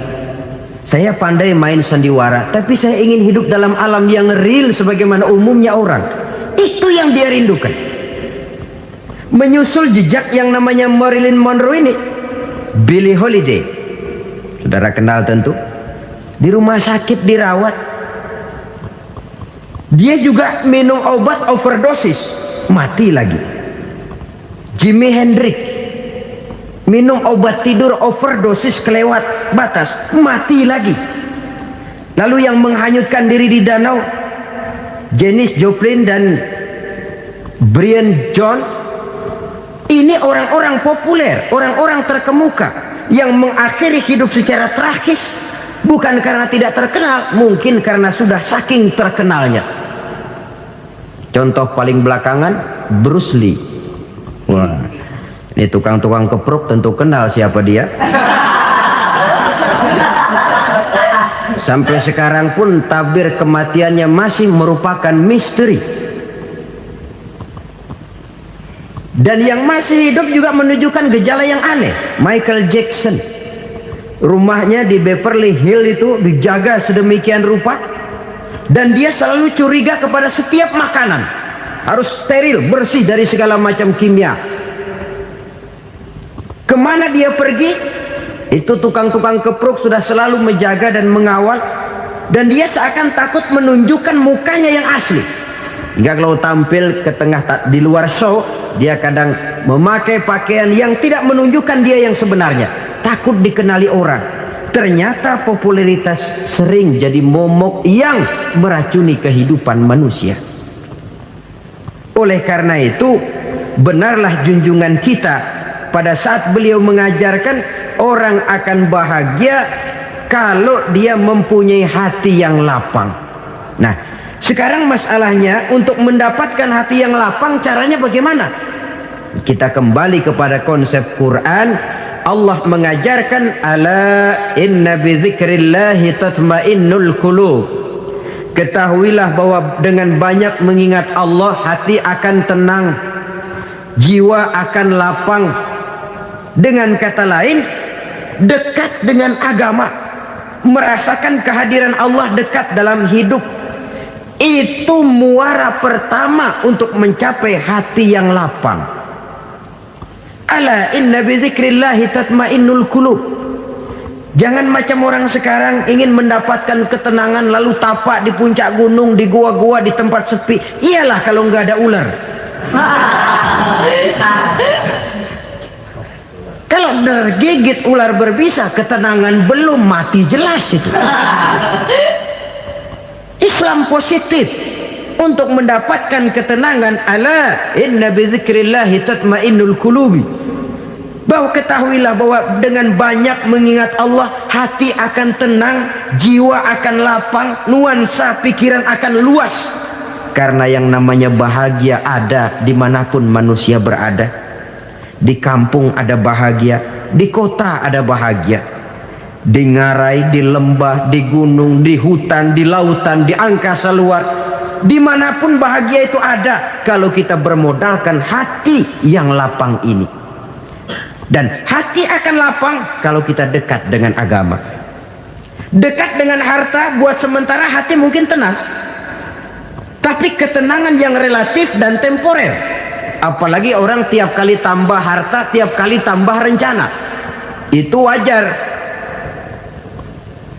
Saya pandai main sandiwara, tapi saya ingin hidup dalam alam yang real sebagaimana umumnya orang. Itu yang dia rindukan. Menyusul jejak yang namanya Marilyn Monroe ini, Billie Holiday, saudara kenal tentu, di rumah sakit dirawat. Dia juga minum obat overdosis, mati lagi. Jimi Hendrix minum obat tidur overdosis kelewat batas, mati lagi. Lalu yang menghanyutkan diri di danau, Janis Joplin dan Brian Jones. Ini orang-orang populer, orang-orang terkemuka yang mengakhiri hidup secara tragis, bukan karena tidak terkenal, mungkin karena sudah saking terkenalnya. Contoh paling belakangan, Bruce Lee. Wah, ini tukang-tukang keprok tentu kenal siapa dia. Sampai sekarang pun tabir kematiannya masih merupakan misteri. Dan yang masih hidup juga menunjukkan gejala yang aneh. Michael Jackson, rumahnya di Beverly Hills itu dijaga sedemikian rupa, dan dia selalu curiga kepada setiap makanan harus steril, bersih dari segala macam kimia. Kemana dia pergi, itu tukang-tukang keprok sudah selalu menjaga dan mengawal, dan dia seakan takut menunjukkan mukanya yang asli. Hingga kalau tampil ke tengah di luar show, dia kadang memakai pakaian yang tidak menunjukkan dia yang sebenarnya, takut dikenali orang. Ternyata popularitas sering jadi momok yang meracuni kehidupan manusia. Oleh karena itu, benarlah junjungan kita pada saat beliau mengajarkan orang akan bahagia kalau dia mempunyai hati yang lapang. Nah, sekarang masalahnya untuk mendapatkan hati yang lapang, caranya bagaimana? Kita kembali kepada konsep Quran. Allah mengajarkan, ala inna bi dzikrillahi tatmainnul qulub. Ketahuilah bahwa dengan banyak mengingat Allah, hati akan tenang, jiwa akan lapang. Dengan kata lain, dekat dengan agama, merasakan kehadiran Allah dekat dalam hidup, itu muara pertama untuk mencapai hati yang lapang. Ala inna bi dzikrillahi tatmainnul qulub. Jangan macam orang sekarang ingin mendapatkan ketenangan lalu tapak di puncak gunung, di gua-gua, di tempat sepi. Iyalah kalau nggak ada ular. Kalau tergigit ular berbisa, ketenangan belum, mati jelas itu. Islam positif untuk mendapatkan ketenangan. Ala inna bi dzikrillahi tatmainnul qulubi. Bahwa ketahuilah bahwa dengan banyak mengingat Allah, hati akan tenang, jiwa akan lapang, nuansa pikiran akan luas. Karena yang namanya bahagia ada dimanapun manusia berada. Di kampung ada bahagia, di kota ada bahagia, di ngarai, di lembah, di gunung, di hutan, di lautan, di angkasa luar, dimanapun bahagia itu ada kalau kita bermodalkan hati yang lapang ini. Dan hati akan lapang kalau kita dekat dengan agama. Dekat dengan harta buat sementara hati mungkin tenang, tapi ketenangan yang relatif dan temporer. Apalagi orang tiap kali tambah harta, tiap kali tambah rencana, itu wajar.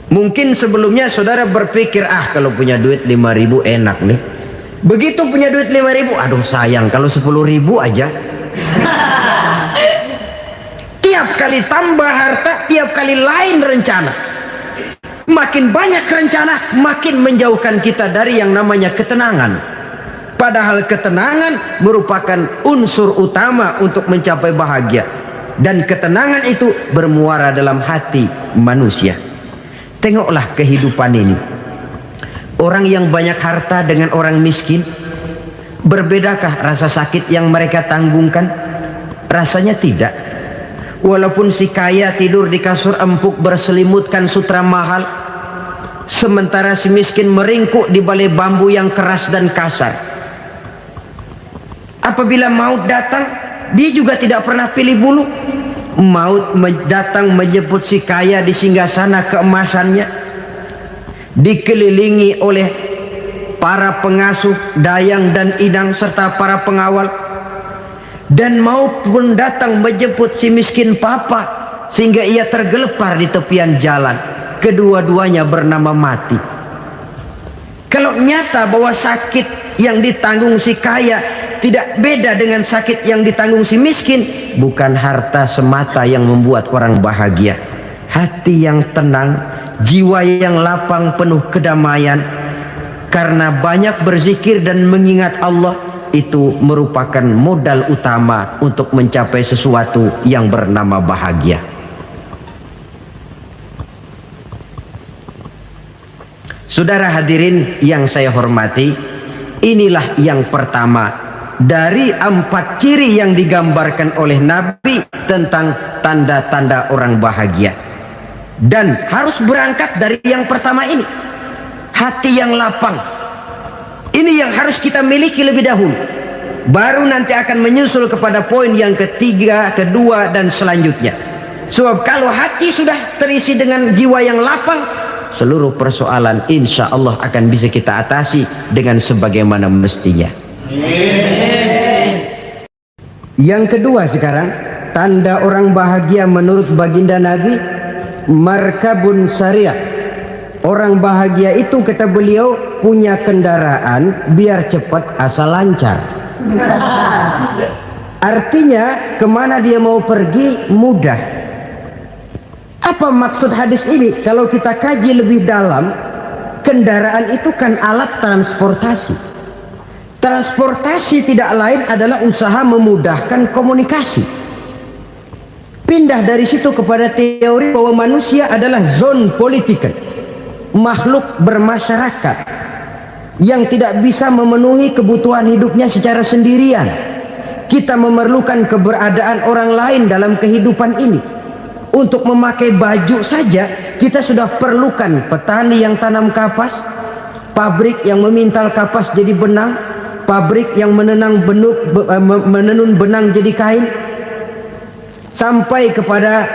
Mungkin sebelumnya saudara berpikir, kalau punya duit 5.000 enak nih. Begitu punya duit 5.000, aduh sayang kalau 10.000 aja. Tiap kali tambah harta, tiap kali lain rencana. Makin banyak rencana, makin menjauhkan kita dari yang namanya ketenangan. Padahal ketenangan merupakan unsur utama untuk mencapai bahagia. dan ketenangan itu bermuara dalam hati manusia. Tengoklah kehidupan ini. Orang yang banyak harta dengan orang miskin, berbedakah rasa sakit yang mereka tanggungkan? Rasanya tidak. Walaupun si kaya tidur di kasur empuk berselimutkan sutra mahal, sementara si miskin meringkuk di balai bambu yang keras dan kasar. Apabila maut datang, dia juga tidak pernah pilih bulu. Maut datang menjemput si kaya di singgasana keemasannya, dikelilingi oleh para pengasuh, dayang dan idang serta para pengawal. Dan maut pun datang menjemput si miskin papa, sehingga ia tergelepar di tepian jalan. Kedua-duanya bernama mati. Kalau nyata bahwa sakit yang ditanggung si kaya tidak beda dengan sakit yang ditanggung si miskin, bukan harta semata yang membuat orang bahagia. Hati yang tenang, jiwa yang lapang penuh kedamaian karena banyak berzikir dan mengingat Allah, itu merupakan modal utama untuk mencapai sesuatu yang bernama bahagia. Saudara hadirin yang saya hormati, inilah yang pertama dari 4 ciri yang digambarkan oleh Nabi tentang tanda-tanda orang bahagia. Dan harus berangkat dari yang pertama ini, hati yang lapang. Ini yang harus kita miliki lebih dahulu, baru nanti akan menyusul kepada poin yang ketiga, kedua dan selanjutnya. Sebab kalau hati sudah terisi dengan jiwa yang lapang, seluruh persoalan insya Allah akan bisa kita atasi dengan sebagaimana mestinya. Yang kedua sekarang, tanda orang bahagia menurut baginda Nabi, markabun syariah. Orang bahagia itu, kata beliau, punya kendaraan biar cepat asal lancar. Artinya kemana dia mau pergi mudah. Apa maksud hadis ini? Kalau kita kaji lebih dalam, kendaraan itu kan alat transportasi. Transportasi tidak lain adalah usaha memudahkan komunikasi. Pindah dari situ kepada teori bahwa manusia adalah zon political, makhluk bermasyarakat yang tidak bisa memenuhi kebutuhan hidupnya secara sendirian. Kita memerlukan keberadaan orang lain dalam kehidupan ini. Untuk memakai baju saja kita sudah perlukan petani yang tanam kapas, pabrik yang memintal kapas jadi benang, pabrik yang menenun benang jadi kain, sampai kepada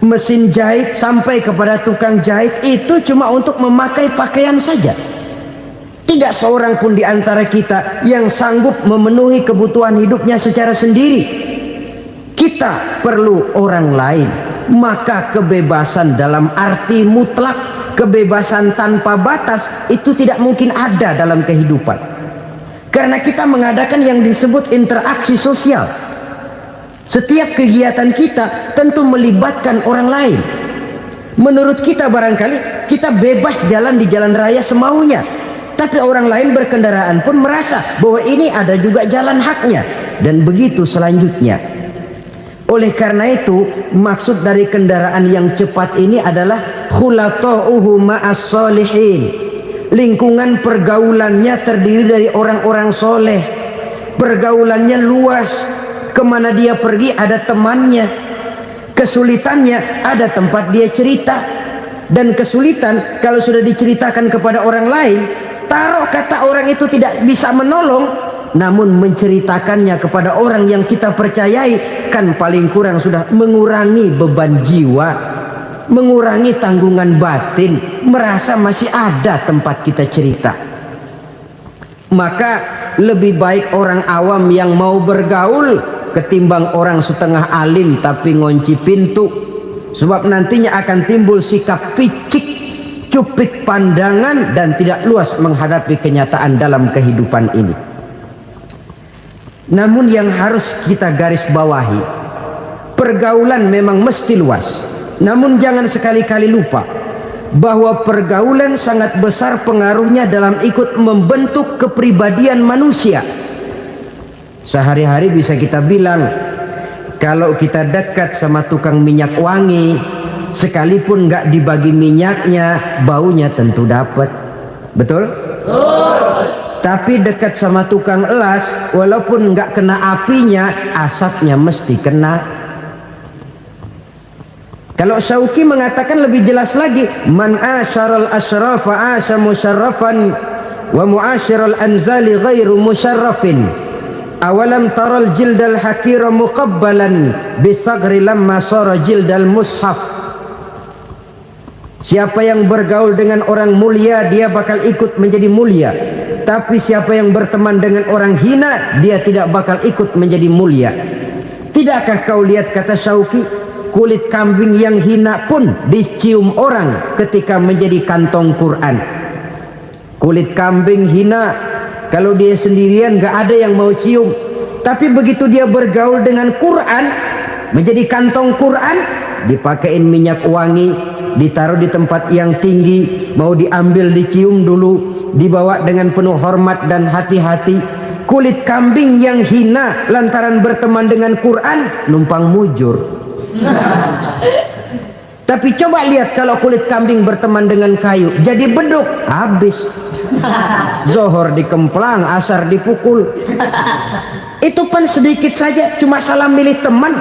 mesin jahit, sampai kepada tukang jahit. Itu cuma untuk memakai pakaian saja. Tidak seorang pun di antara kita yang sanggup memenuhi kebutuhan hidupnya secara sendiri. Kita perlu orang lain. Maka kebebasan dalam arti mutlak, kebebasan tanpa batas, itu tidak mungkin ada dalam kehidupan. Karena kita mengadakan yang disebut interaksi sosial. Setiap kegiatan kita tentu melibatkan orang lain. Menurut kita barangkali kita bebas jalan di jalan raya semaunya, tapi orang lain berkendaraan pun merasa bahwa ini ada juga jalan haknya, dan begitu selanjutnya. Oleh karena itu, maksud dari kendaraan yang cepat ini adalah khulata'uhu ma'as solihin. Lingkungan pergaulannya terdiri dari orang-orang soleh. Pergaulannya luas. Kemana dia pergi ada temannya. Kesulitannya ada tempat dia cerita. Dan kesulitan kalau sudah diceritakan kepada orang lain, taruh kata orang itu tidak bisa menolong, namun menceritakannya kepada orang yang kita percayai, kan paling kurang sudah mengurangi beban jiwa, mengurangi tanggungan batin, merasa masih ada tempat kita cerita. Maka lebih baik orang awam yang mau bergaul ketimbang orang setengah alim tapi ngunci pintu. Sebab nantinya akan timbul sikap picik, cupik pandangan, dan tidak luas menghadapi kenyataan dalam kehidupan ini. Namun yang harus kita garis bawahi, pergaulan memang mesti luas. Namun jangan sekali-kali lupa bahwa pergaulan sangat besar pengaruhnya dalam ikut membentuk kepribadian manusia. Sehari-hari bisa kita bilang Kalau kita dekat sama tukang minyak wangi, sekalipun nggak dibagi minyaknya, baunya tentu dapat. Betul? Tapi dekat sama tukang elas, walaupun nggak kena apinya, asapnya mesti kena. Kalau Syauqi mengatakan lebih jelas lagi, man asyaral asrafa asa musyarrafan wa muasyiral anzali ghairu musyarrafin. Awalam taral jildal hakira muqabbalan bisagri lamma sara jildal mushaf. Siapa yang bergaul dengan orang mulia, dia bakal ikut menjadi mulia. Tapi siapa yang berteman dengan orang hina, dia tidak bakal ikut menjadi mulia. Tidakkah kau lihat, kata Syauqi, kulit kambing yang hina pun dicium orang ketika menjadi kantong Quran. Kulit kambing hina, kalau dia sendirian gak ada yang mau cium. Tapi begitu dia bergaul dengan Quran, menjadi kantong Quran, dipakein minyak wangi, ditaruh di tempat yang tinggi, mau diambil dicium dulu, dibawa dengan penuh hormat dan hati-hati. Kulit kambing yang hina lantaran berteman dengan Quran, numpang mujur. Tapi coba lihat kalau kulit kambing berteman dengan kayu, jadi beduk, habis. Zohor dikemplang, asar dipukul. Itu pun sedikit saja, cuma salah milih teman.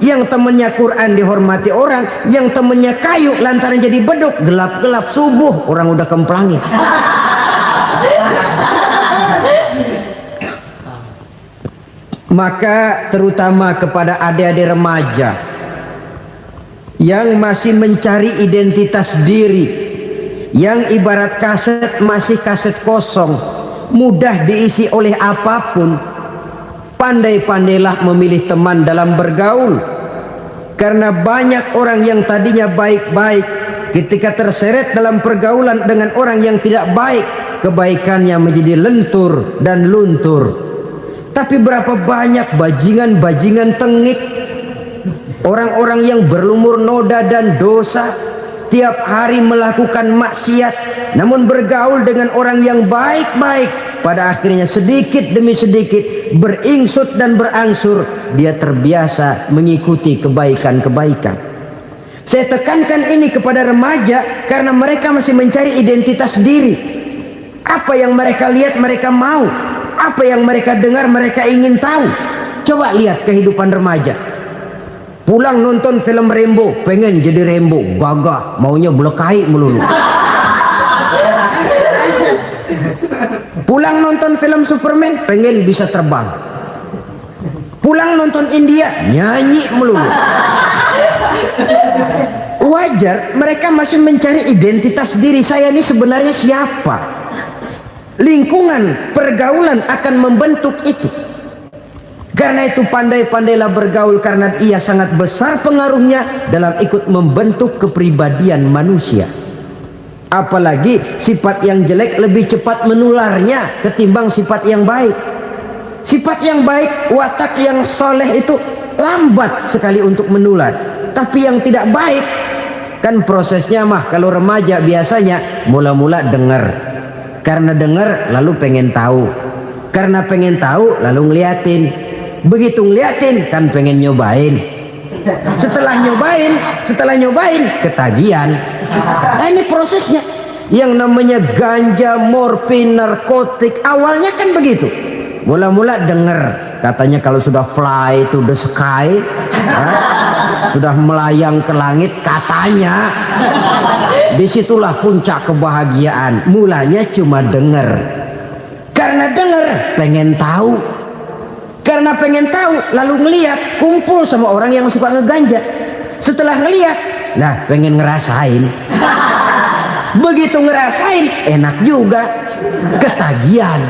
Yang temennya Quran dihormati orang, yang temennya kayu lantaran jadi beduk, gelap-gelap subuh orang udah kemplangi. Maka terutama kepada adik-adik remaja yang masih mencari identitas diri, yang ibarat kaset masih kaset kosong, mudah diisi oleh apapun, pandai-pandailah memilih teman dalam bergaul. Karena banyak orang yang tadinya baik-baik, ketika terseret dalam pergaulan dengan orang yang tidak baik, kebaikannya menjadi lentur dan luntur. Tapi berapa banyak bajingan-bajingan tengik, orang-orang yang berlumur noda dan dosa, tiap hari melakukan maksiat, namun bergaul dengan orang yang baik-baik, pada akhirnya sedikit demi sedikit beringsut dan berangsur dia terbiasa mengikuti kebaikan-kebaikan. Saya tekankan ini kepada remaja karena mereka masih mencari identitas diri. Apa yang mereka lihat mereka mau, apa yang mereka dengar mereka ingin tahu. Coba lihat kehidupan remaja. Pulang nonton film Rambo, pengen jadi Rambo, gagah, maunya belekai melulu. Pulang nonton film Superman, pengen bisa terbang. Pulang nonton India, nyanyi melulu. Wajar, mereka masih mencari identitas diri. Saya ini sebenarnya siapa? Lingkungan, pergaulan akan membentuk itu. Karena itu pandai-pandailah bergaul, karena ia sangat besar pengaruhnya dalam ikut membentuk kepribadian manusia. Apalagi sifat yang jelek lebih cepat menularnya ketimbang sifat yang baik. Sifat yang baik, watak yang soleh itu lambat sekali untuk menular. Tapi yang tidak baik, kan prosesnya mah kalau remaja biasanya mula-mula dengar. Karena dengar lalu pengen tahu. Karena pengen tahu lalu ngeliatin. Begitu ngeliatin kan pengen nyobain. Setelah nyobain ketagihan. Nah, ini prosesnya. Yang namanya ganja, morfin, narkotik, awalnya kan begitu. Mula-mula denger katanya kalau sudah fly to the sky, sudah melayang ke langit katanya, disitulah puncak kebahagiaan. Mulanya cuma denger. Karena denger pengen tahu. Karena pengen tahu lalu ngeliat, kumpul sama orang yang suka ngeganja. Setelah ngeliat, nah pengen ngerasain. Begitu ngerasain enak juga, ketagihan.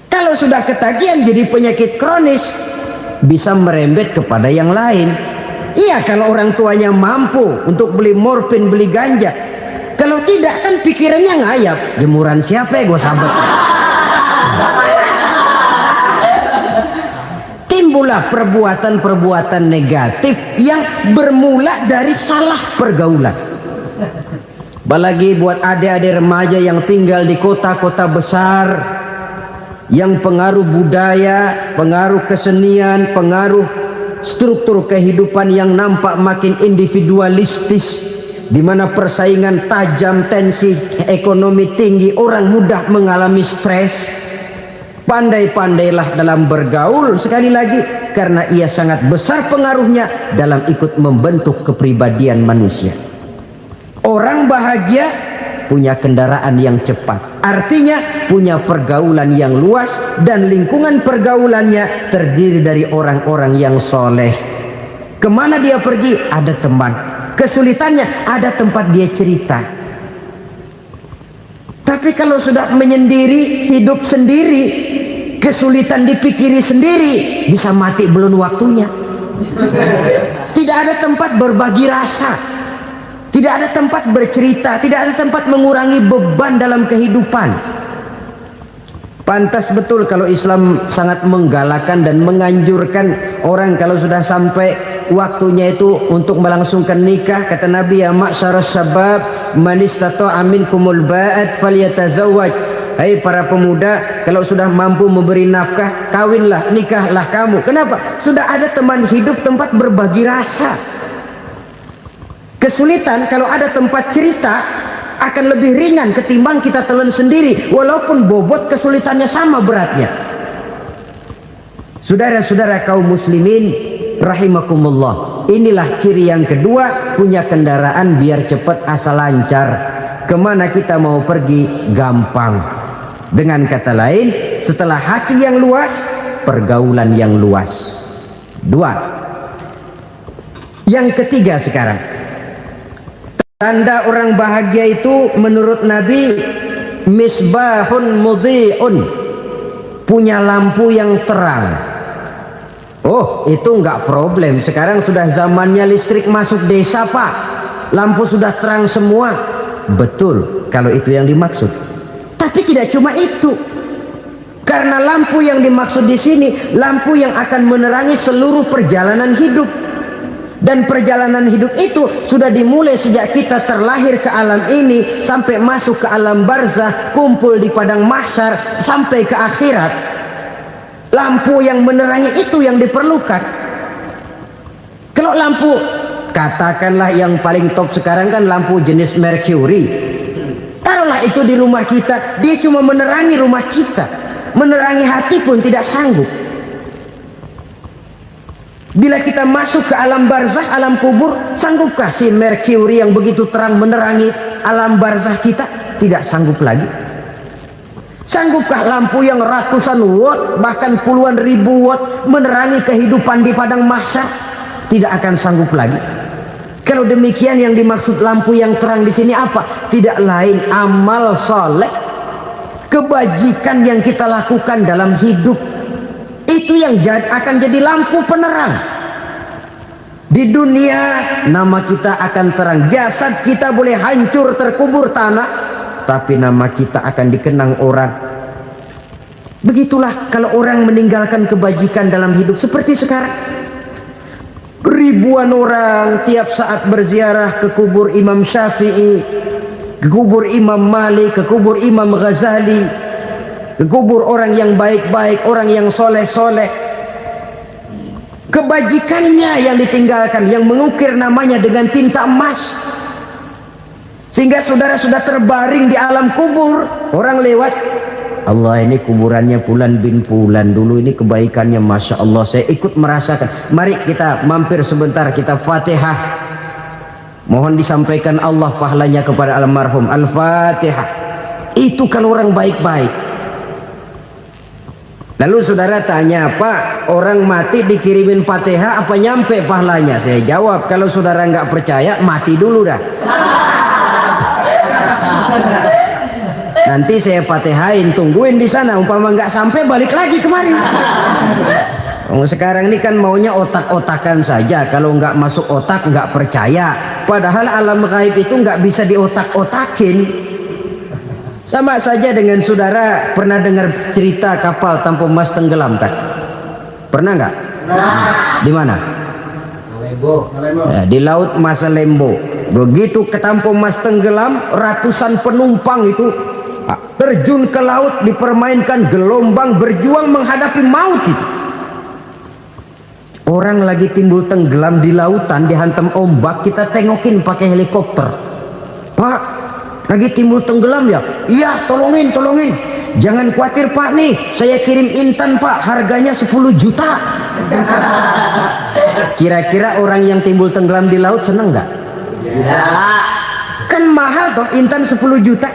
Kalau sudah ketagihan jadi penyakit kronis, bisa merembet kepada yang lain. Iya, kalau orang tuanya mampu untuk beli morfin, beli ganja. Kalau tidak kan pikirannya ngayap, jemuran siapa ya gue sabet. Timbullah perbuatan-perbuatan negatif yang bermula dari salah pergaulan. Apalagi buat adik-adik remaja yang tinggal di kota-kota besar, yang pengaruh budaya, pengaruh kesenian, pengaruh struktur kehidupan yang nampak makin individualistis, di mana persaingan tajam, tensi ekonomi tinggi, orang mudah mengalami stres. Pandai-pandailah dalam bergaul, sekali lagi, karena ia sangat besar pengaruhnya dalam ikut membentuk kepribadian manusia. Orang bahagia punya kendaraan yang cepat, artinya punya pergaulan yang luas, dan lingkungan pergaulannya terdiri dari orang-orang yang soleh. Kemana dia pergi, ada teman. Kesulitannya, ada tempat dia cerita. Tapi kalau sudah menyendiri, hidup sendiri, kesulitan dipikiri sendiri, bisa mati belum waktunya. Tidak ada tempat berbagi rasa, tidak ada tempat bercerita, tidak ada tempat mengurangi beban dalam kehidupan. Pantas betul kalau Islam sangat menggalakkan dan menganjurkan orang kalau sudah sampai waktunya itu untuk melangsungkan nikah. Kata Nabi, ya ma'syaras syabab man istata'a minkumul ba'at falyatazawwaj. Hai para pemuda, kalau sudah mampu memberi nafkah, kawinlah, nikahlah kamu. Kenapa? Sudah ada teman hidup, tempat berbagi rasa. Kesulitan kalau ada tempat cerita akan lebih ringan ketimbang kita telan sendiri, walaupun bobot kesulitannya sama beratnya. Saudara-saudara kaum muslimin rahimakumullah, inilah ciri yang kedua, punya kendaraan biar cepat asal lancar. Kemana kita mau pergi gampang. Dengan kata lain, setelah hati yang luas, pergaulan yang luas. Dua. Yang ketiga sekarang, tanda orang bahagia itu menurut Nabi, misbahun mudhi'un, punya lampu yang terang. Oh, itu enggak problem. Sekarang sudah zamannya listrik masuk desa, Pak. Lampu sudah terang semua. Betul, kalau itu yang dimaksud. Tapi tidak cuma itu. Karena lampu yang dimaksud di sini, lampu yang akan menerangi seluruh perjalanan hidup. Dan perjalanan hidup itu sudah dimulai sejak kita terlahir ke alam ini, sampai masuk ke alam barzah, kumpul di padang mahsyar, sampai ke akhirat. Lampu yang menerangi itu yang diperlukan. Kalau lampu, katakanlah yang paling top sekarang kan lampu jenis Mercury. Taruhlah itu di rumah kita, dia cuma menerangi rumah kita, menerangi hati pun tidak sanggup. Bila kita masuk ke alam barzah, alam kubur, sanggupkah si Mercury yang begitu terang menerangi alam barzah kita? Tidak sanggup lagi. Sanggupkah lampu yang ratusan watt, bahkan puluhan ribu watt menerangi kehidupan di padang mahsyar? Tidak akan sanggup lagi. Kalau demikian, yang dimaksud lampu yang terang di sini apa? Tidak lain amal soleh, kebajikan yang kita lakukan dalam hidup. Itu yang akan jadi lampu penerang. Di dunia nama kita akan terang, jasad kita boleh hancur terkubur tanah, tapi nama kita akan dikenang orang. Begitulah kalau orang meninggalkan kebajikan dalam hidup seperti sekarang. Ribuan orang tiap saat berziarah ke kubur Imam Syafi'i, ke kubur Imam Malik, ke kubur Imam Ghazali, ke kubur orang yang baik-baik, orang yang soleh-soleh. Kebajikannya yang ditinggalkan, yang mengukir namanya dengan tinta emas, sehingga saudara sudah terbaring di alam kubur. Orang lewat, Allah, ini kuburannya Fulan bin Fulan, dulu ini kebaikannya Masya Allah, saya ikut merasakan. Mari kita mampir sebentar, kita Fatihah, mohon disampaikan Allah pahalanya kepada almarhum. Al-Fatihah. Itu kalau orang baik-baik. Lalu saudara tanya, Pak, orang mati dikirimin Fatihah apa nyampe pahalanya? Saya jawab, kalau saudara nggak percaya, mati dulu dah. Nanti saya Fatihain, tungguin di sana. Umpama nggak sampai, balik lagi kemari. Sekarang ini kan maunya otak-otakan saja. Kalau nggak masuk otak, nggak percaya. Padahal alam gaib itu nggak bisa diotak-otakin. Sama saja dengan saudara pernah dengar cerita kapal Tampu Mas tenggelam kan? Pernah nggak? Di mana? Ya, di laut Masalembo. Begitu ke Tampu Mas tenggelam, ratusan penumpang itu terjun ke laut, dipermainkan gelombang, berjuang menghadapi maut itu. Orang lagi timbul tenggelam di lautan, dihantam ombak, kita tengokin pakai helikopter. Pak, lagi timbul tenggelam ya? Iya, tolongin. Jangan khawatir Pak, nih saya kirim intan Pak, harganya 10 juta. Kira-kira orang yang timbul tenggelam di laut seneng nggak? Ya. Kan mahal toh intan 10 juta.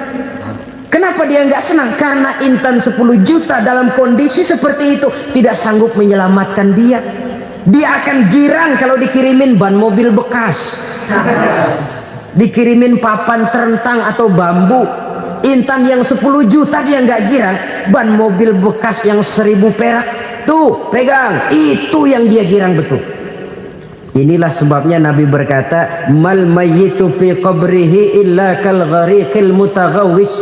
Kenapa dia nggak senang? Karena intan 10 juta dalam kondisi seperti itu tidak sanggup menyelamatkan dia. Dia akan girang kalau dikirimin ban mobil bekas, dikirimin papan terentang atau bambu. Intan yang 10 juta dia nggak girang, ban mobil bekas yang 1000 perak tuh pegang, itu yang dia girang betul. Inilah sebabnya Nabi berkata, mal mayyitu fi qabrihi illa kal ghariqil mutaghawwis.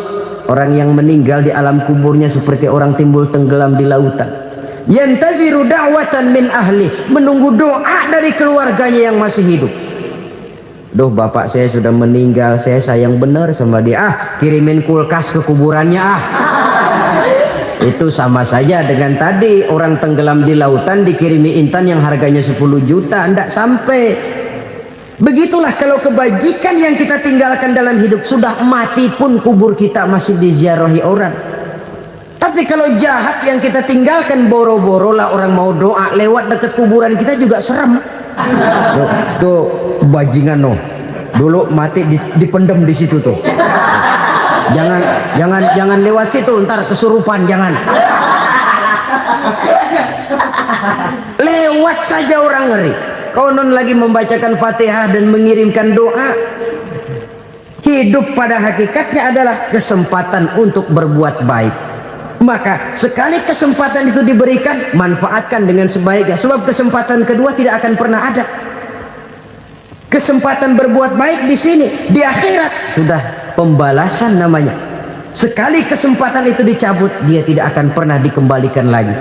Orang yang meninggal di alam kuburnya seperti orang timbul tenggelam di lautan. Yantaziru da'watan min ahli, menunggu doa dari keluarganya yang masih hidup. Duh, bapak saya sudah meninggal, saya sayang benar sama dia. Kirimin kulkas ke kuburannya Itu sama saja dengan tadi orang tenggelam di lautan dikirimi intan yang harganya 10 juta, tidak sampai. Begitulah kalau kebajikan yang kita tinggalkan dalam hidup, sudah mati pun kubur kita masih diziarahi orang. Tapi kalau jahat yang kita tinggalkan, boro-boro lah orang mau doa lewat dekat kuburan kita juga serem. Tuh bajingan no, dulu mati dipendem di situ tuh. Jangan lewat situ, ntar kesurupan, jangan. Lewat saja orang ngeri. Konon lagi membacakan Fatihah dan mengirimkan doa. Hidup pada hakikatnya adalah kesempatan untuk berbuat baik. Maka sekali kesempatan itu diberikan, manfaatkan dengan sebaiknya. Sebab kesempatan kedua tidak akan pernah ada. Kesempatan berbuat baik di sini, di akhirat sudah pembalasan namanya. Sekali kesempatan itu dicabut, dia tidak akan pernah dikembalikan lagi.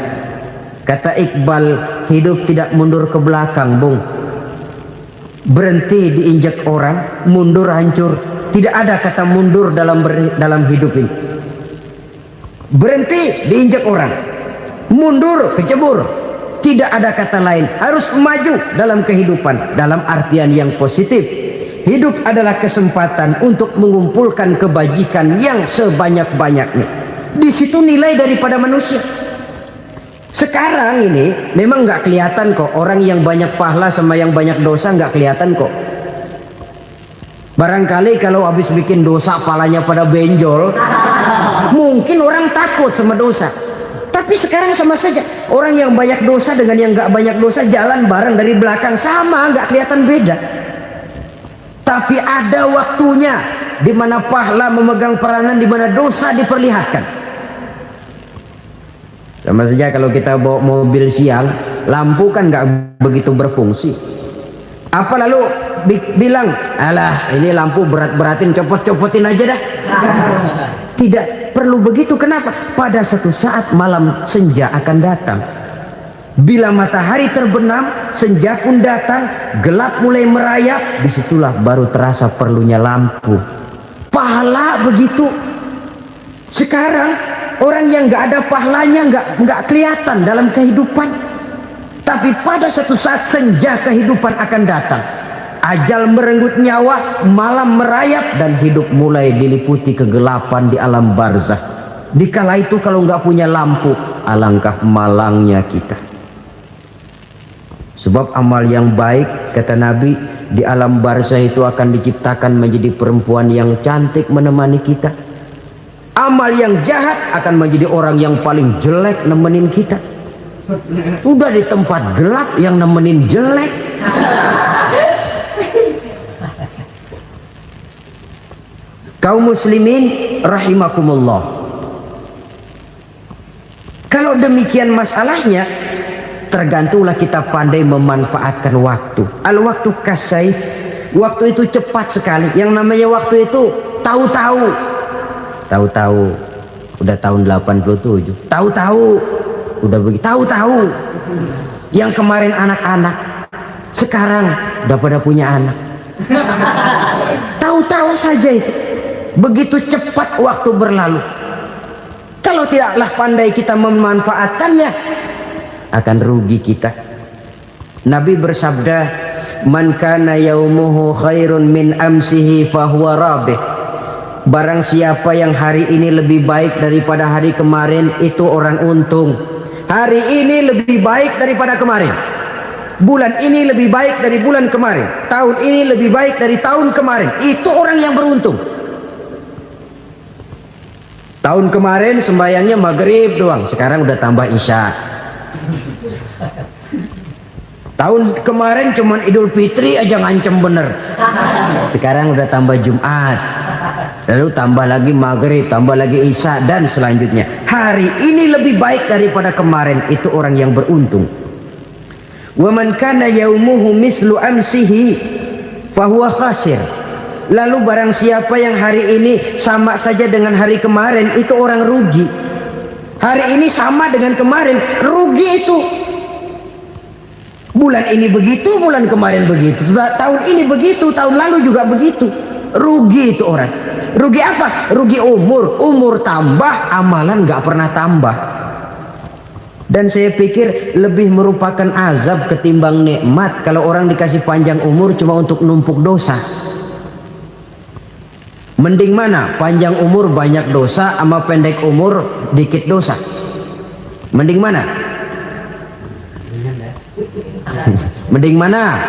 Kata Iqbal, hidup tidak mundur ke belakang, Bung. Berhenti diinjak orang, mundur hancur. Tidak ada kata mundur dalam hidup ini. Berhenti diinjak orang, mundur kecebur. Tidak ada kata lain. Harus maju dalam kehidupan, dalam artian yang positif. Hidup adalah kesempatan untuk mengumpulkan kebajikan yang sebanyak-banyaknya. Di situ nilai daripada manusia. Sekarang ini memang nggak kelihatan kok, orang yang banyak pahala sama yang banyak dosa nggak kelihatan kok. Barangkali kalau habis bikin dosa palanya pada benjol, mungkin orang takut sama dosa. Tapi sekarang sama saja, orang yang banyak dosa dengan yang nggak banyak dosa jalan bareng dari belakang, sama, nggak kelihatan beda. Tapi ada waktunya di mana pahala memegang peranan, di mana dosa diperlihatkan. Sama saja kalau kita bawa mobil siang, lampu kan nggak begitu berfungsi. Apa lalu bilang, alah ini lampu berat-beratin, copot-copotin aja dah. Tidak perlu begitu. Kenapa? Pada suatu saat malam senja akan datang. Bila matahari terbenam, senja pun datang, gelap mulai merayap, disitulah baru terasa perlunya lampu. Pahala begitu. Sekarang orang yang nggak ada pahalanya nggak kelihatan dalam kehidupan. Tapi pada suatu saat senja kehidupan akan datang. Ajal merenggut nyawa, malam merayap, dan hidup mulai diliputi kegelapan di alam barzah. Dikala itu kalau nggak punya lampu, alangkah malangnya kita. Sebab amal yang baik, kata Nabi, di alam barzah itu akan diciptakan menjadi perempuan yang cantik menemani kita. Amal yang jahat akan menjadi orang yang paling jelek nemenin kita. Sudah di tempat gelap yang nemenin jelek. Kaum muslimin rahimakumullah. Kalau demikian masalahnya, tergantunglah kita pandai memanfaatkan waktu. Al-waktu kasayf, waktu itu cepat sekali. Yang namanya waktu itu tahu-tahu udah tahun 87, tahu-tahu udah begitu, tahu-tahu yang kemarin anak-anak sekarang udah pada punya anak. Tahu-tahu saja itu. Begitu cepat waktu berlalu. kalau tidaklah pandai kita memanfaatkannya, akan rugi kita. Nabi bersabda, man kana yaumuhu khairun min amsihi fahuwa rabih. Barang siapa yang hari ini lebih baik daripada hari kemarin, itu orang untung. Hari ini lebih baik daripada kemarin, bulan ini lebih baik dari bulan kemarin, tahun ini lebih baik dari tahun kemarin, itu orang yang beruntung. Tahun kemarin sembayangnya maghrib doang, sekarang udah tambah isya. Tahun kemarin cuman Idul Fitri aja ngancem bener, sekarang udah tambah Jumat, lalu tambah lagi maghrib, tambah lagi isya, dan selanjutnya. Hari ini lebih baik daripada kemarin, itu orang yang beruntung. Wa man kana yaumuhu mislu amsihi fahuwa khasir. Lalu barang siapa yang hari ini sama saja dengan hari kemarin, itu orang rugi. Hari ini sama dengan kemarin, rugi itu. Bulan ini begitu, bulan kemarin begitu, tahun ini begitu, tahun lalu juga begitu. Rugi itu orang. Rugi apa? Rugi umur. Umur tambah, amalan gak pernah tambah. Dan saya pikir lebih merupakan azab ketimbang nikmat kalau orang dikasih panjang umur cuma untuk numpuk dosa. Mending mana? Panjang umur banyak dosa sama pendek umur dikit dosa? Mending mana? Mending mana?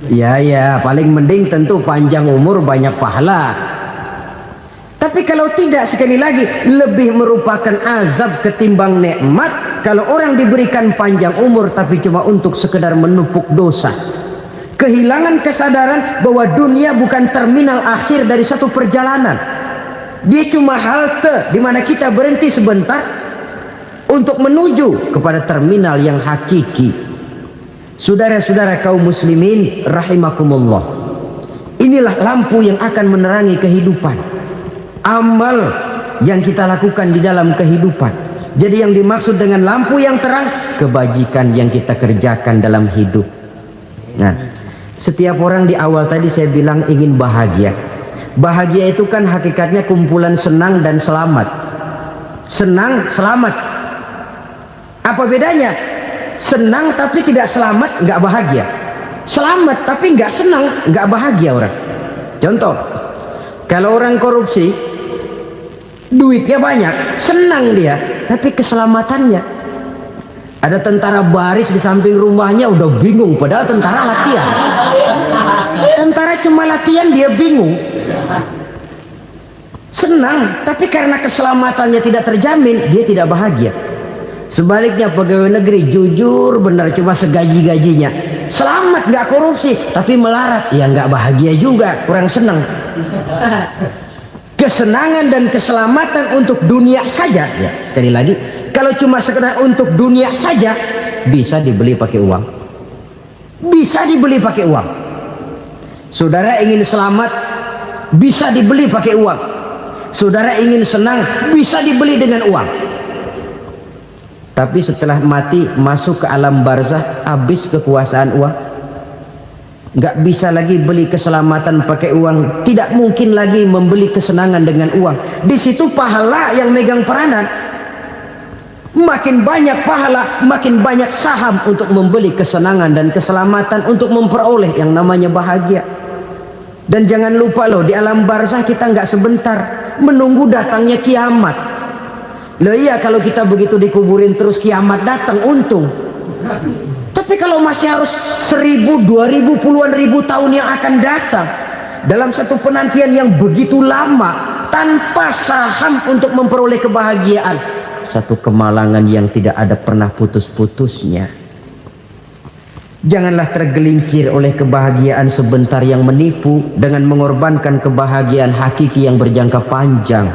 Ya, paling mending tentu panjang umur banyak pahala. Tapi kalau tidak, sekali lagi, lebih merupakan azab ketimbang nikmat kalau orang diberikan panjang umur tapi cuma untuk sekedar menumpuk dosa. Kehilangan kesadaran bahwa dunia bukan terminal akhir dari satu perjalanan. Dia cuma halte di mana kita berhenti sebentar untuk menuju kepada terminal yang hakiki. Saudara-saudara kaum muslimin rahimakumullah, inilah lampu yang akan menerangi kehidupan. Amal yang kita lakukan di dalam kehidupan. Jadi yang dimaksud dengan lampu yang terang, kebajikan yang kita kerjakan dalam hidup. Nah, setiap orang di awal tadi saya bilang ingin bahagia. Bahagia itu kan hakikatnya kumpulan senang dan selamat. Senang, selamat. Apa bedanya? Senang tapi tidak selamat, nggak bahagia. Selamat tapi nggak senang, nggak bahagia orang. Contoh, kalau orang korupsi, duitnya banyak, senang dia, tapi keselamatannya. Ada tentara baris di samping rumahnya udah bingung, padahal tentara latihan. Tentara cuma latihan, dia bingung. Senang, tapi karena keselamatannya tidak terjamin, dia tidak bahagia. Sebaliknya pegawai negeri jujur benar, cuma segaji-gajinya, selamat nggak korupsi, tapi melarat, ya nggak bahagia juga, kurang senang. Kesenangan dan keselamatan untuk dunia saja, ya sekali lagi, kalau cuma sekedar untuk dunia saja, bisa dibeli pakai uang. Bisa dibeli pakai uang. Saudara ingin selamat, bisa dibeli pakai uang. Saudara ingin senang, bisa dibeli dengan uang. Tapi setelah mati, masuk ke alam barzah, habis kekuasaan uang. Nggak bisa lagi beli keselamatan pakai uang. Tidak mungkin lagi membeli kesenangan dengan uang. Di situ pahala yang megang peranan. Makin banyak pahala, makin banyak saham untuk membeli kesenangan dan keselamatan, untuk memperoleh yang namanya bahagia. Dan jangan lupa loh, di alam barzah kita nggak sebentar, menunggu datangnya kiamat. Loh iya, kalau kita begitu dikuburin terus kiamat datang, untung. Tapi kalau masih harus 1000, 2000, puluhan ribu tahun yang akan datang, dalam satu penantian yang begitu lama, tanpa saham untuk memperoleh kebahagiaan, satu kemalangan yang tidak ada pernah putus-putusnya. Janganlah tergelincir oleh kebahagiaan sebentar yang menipu dengan mengorbankan kebahagiaan hakiki yang berjangka panjang.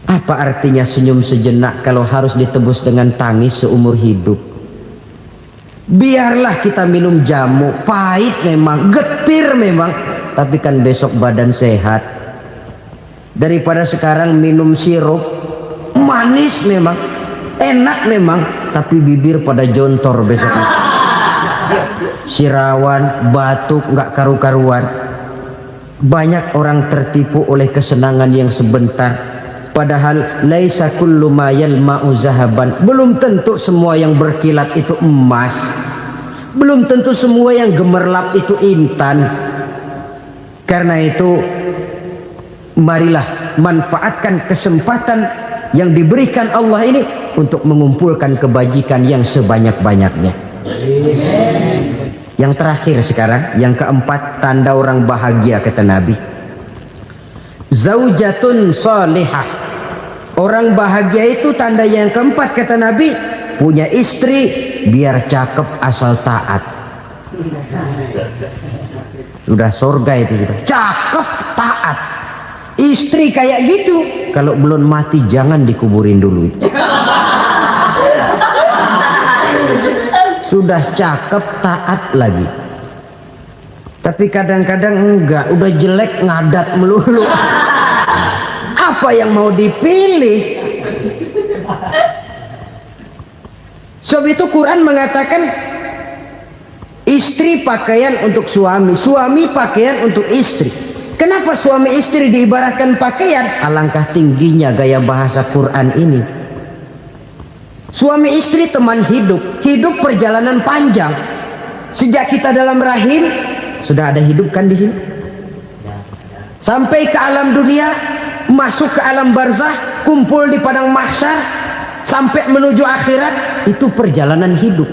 Apa artinya senyum sejenak kalau harus ditebus dengan tangis seumur hidup? Biarlah kita minum jamu, pahit memang, getir memang, tapi kan besok badan sehat. Daripada sekarang minum sirup, manis memang, enak memang, tapi bibir pada jontor besoknya. Sirawan, batuk, nggak karu-karuan. Banyak orang tertipu oleh kesenangan yang sebentar, Padahal laisa kullu ma yalma'u zahaban. Belum tentu semua yang berkilat itu emas. Belum tentu semua yang gemerlap itu intan. Karena itu marilah manfaatkan kesempatan yang diberikan Allah ini untuk mengumpulkan kebajikan yang sebanyak-banyaknya. Yang terakhir sekarang, yang keempat, tanda orang bahagia kata Nabi. Zaujatun salihah. Orang bahagia itu tanda yang keempat kata Nabi, punya istri biar cakep asal taat. Sudah surga itu sudah. Cakep taat. Istri kayak gitu, kalau belum mati jangan dikuburin dulu itu. Sudah cakep taat lagi. Tapi kadang-kadang enggak, udah jelek ngadat melulu. Apa yang mau dipilih? Sebab itu Quran mengatakan istri pakaian untuk suami, suami pakaian untuk istri. Kenapa suami istri diibaratkan pakaian? Alangkah tingginya gaya bahasa Quran ini. Suami istri teman hidup, hidup perjalanan panjang. Sejak kita dalam rahim sudah ada hidup kan di sini. Sampai ke alam dunia, masuk ke alam barzah, kumpul di padang mahsyar, sampai menuju akhirat, itu perjalanan hidup.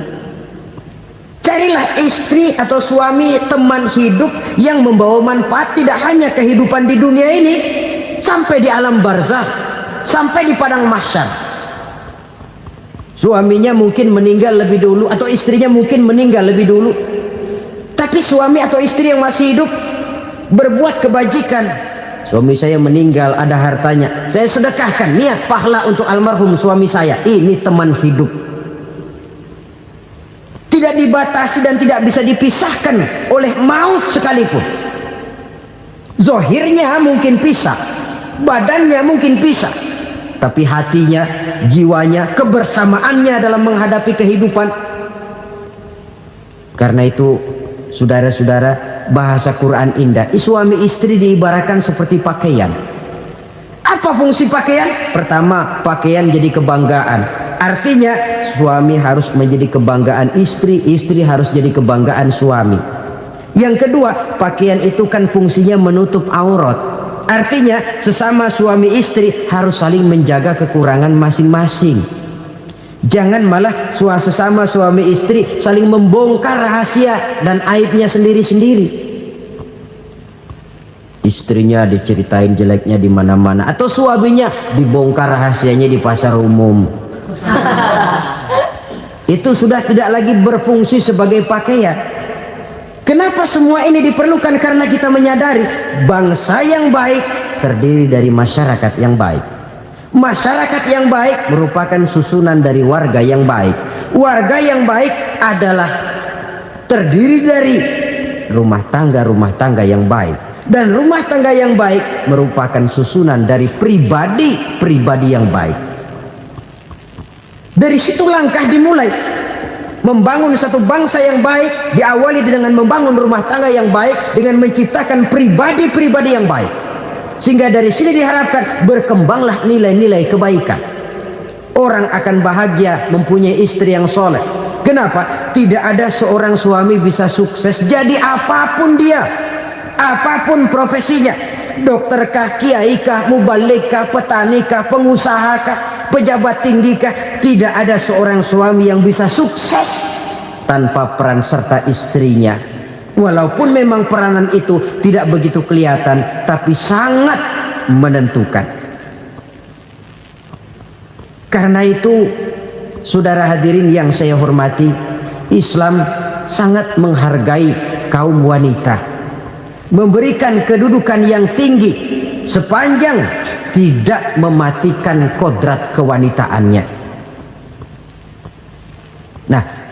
Carilah istri atau suami teman hidup yang membawa manfaat tidak hanya kehidupan di dunia ini, sampai di alam barzah, sampai di padang mahsyar. Suaminya mungkin meninggal lebih dulu atau istrinya mungkin meninggal lebih dulu, tapi suami atau istri yang masih hidup berbuat kebajikan. Suami saya meninggal, ada hartanya, saya sedekahkan, niat pahala untuk almarhum suami saya. Ini teman hidup, tidak dibatasi dan tidak bisa dipisahkan oleh maut sekalipun. Zohirnya mungkin pisah, badannya mungkin pisah, tapi hatinya, jiwanya, kebersamaannya dalam menghadapi kehidupan. Karena itu saudara-saudara, bahasa Quran indah. Suami istri diibaratkan seperti pakaian. Apa fungsi pakaian? Pertama, pakaian jadi kebanggaan. Artinya suami harus menjadi kebanggaan istri, istri harus jadi kebanggaan suami. Yang kedua, pakaian itu kan fungsinya menutup aurat. Artinya sesama suami istri harus saling menjaga kekurangan masing-masing. Jangan malah sesama suami istri saling membongkar rahasia dan aibnya sendiri-sendiri. Istrinya diceritain jeleknya di mana-mana, atau suaminya dibongkar rahasianya di pasar umum. Itu sudah tidak lagi berfungsi sebagai pakaian. Kenapa semua ini diperlukan? Karena kita menyadari bangsa yang baik terdiri dari masyarakat yang baik. Masyarakat yang baik merupakan susunan dari warga yang baik. Warga yang baik adalah terdiri dari rumah tangga yang baik. Dan rumah tangga yang baik merupakan susunan dari pribadi yang baik. Dari situ langkah dimulai. Membangun satu bangsa yang baik diawali dengan membangun rumah tangga yang baik, dengan menciptakan pribadi-pribadi yang baik. Sehingga dari sini diharapkan berkembanglah nilai-nilai kebaikan. Orang akan bahagia mempunyai istri yang soleh. Kenapa? Tidak ada seorang suami bisa sukses jadi apapun dia, apapun profesinya. Dokterkah, kiaikah, mubalikkah, petanikah, pengusahakah, pejabat tinggikah, tidak ada seorang suami yang bisa sukses tanpa peran serta istrinya. Walaupun memang peranan itu tidak begitu kelihatan, tapi sangat menentukan. Karena itu, saudara hadirin yang saya hormati, Islam sangat menghargai kaum wanita, memberikan kedudukan yang tinggi sepanjang tidak mematikan kodrat kewanitaannya. Nah,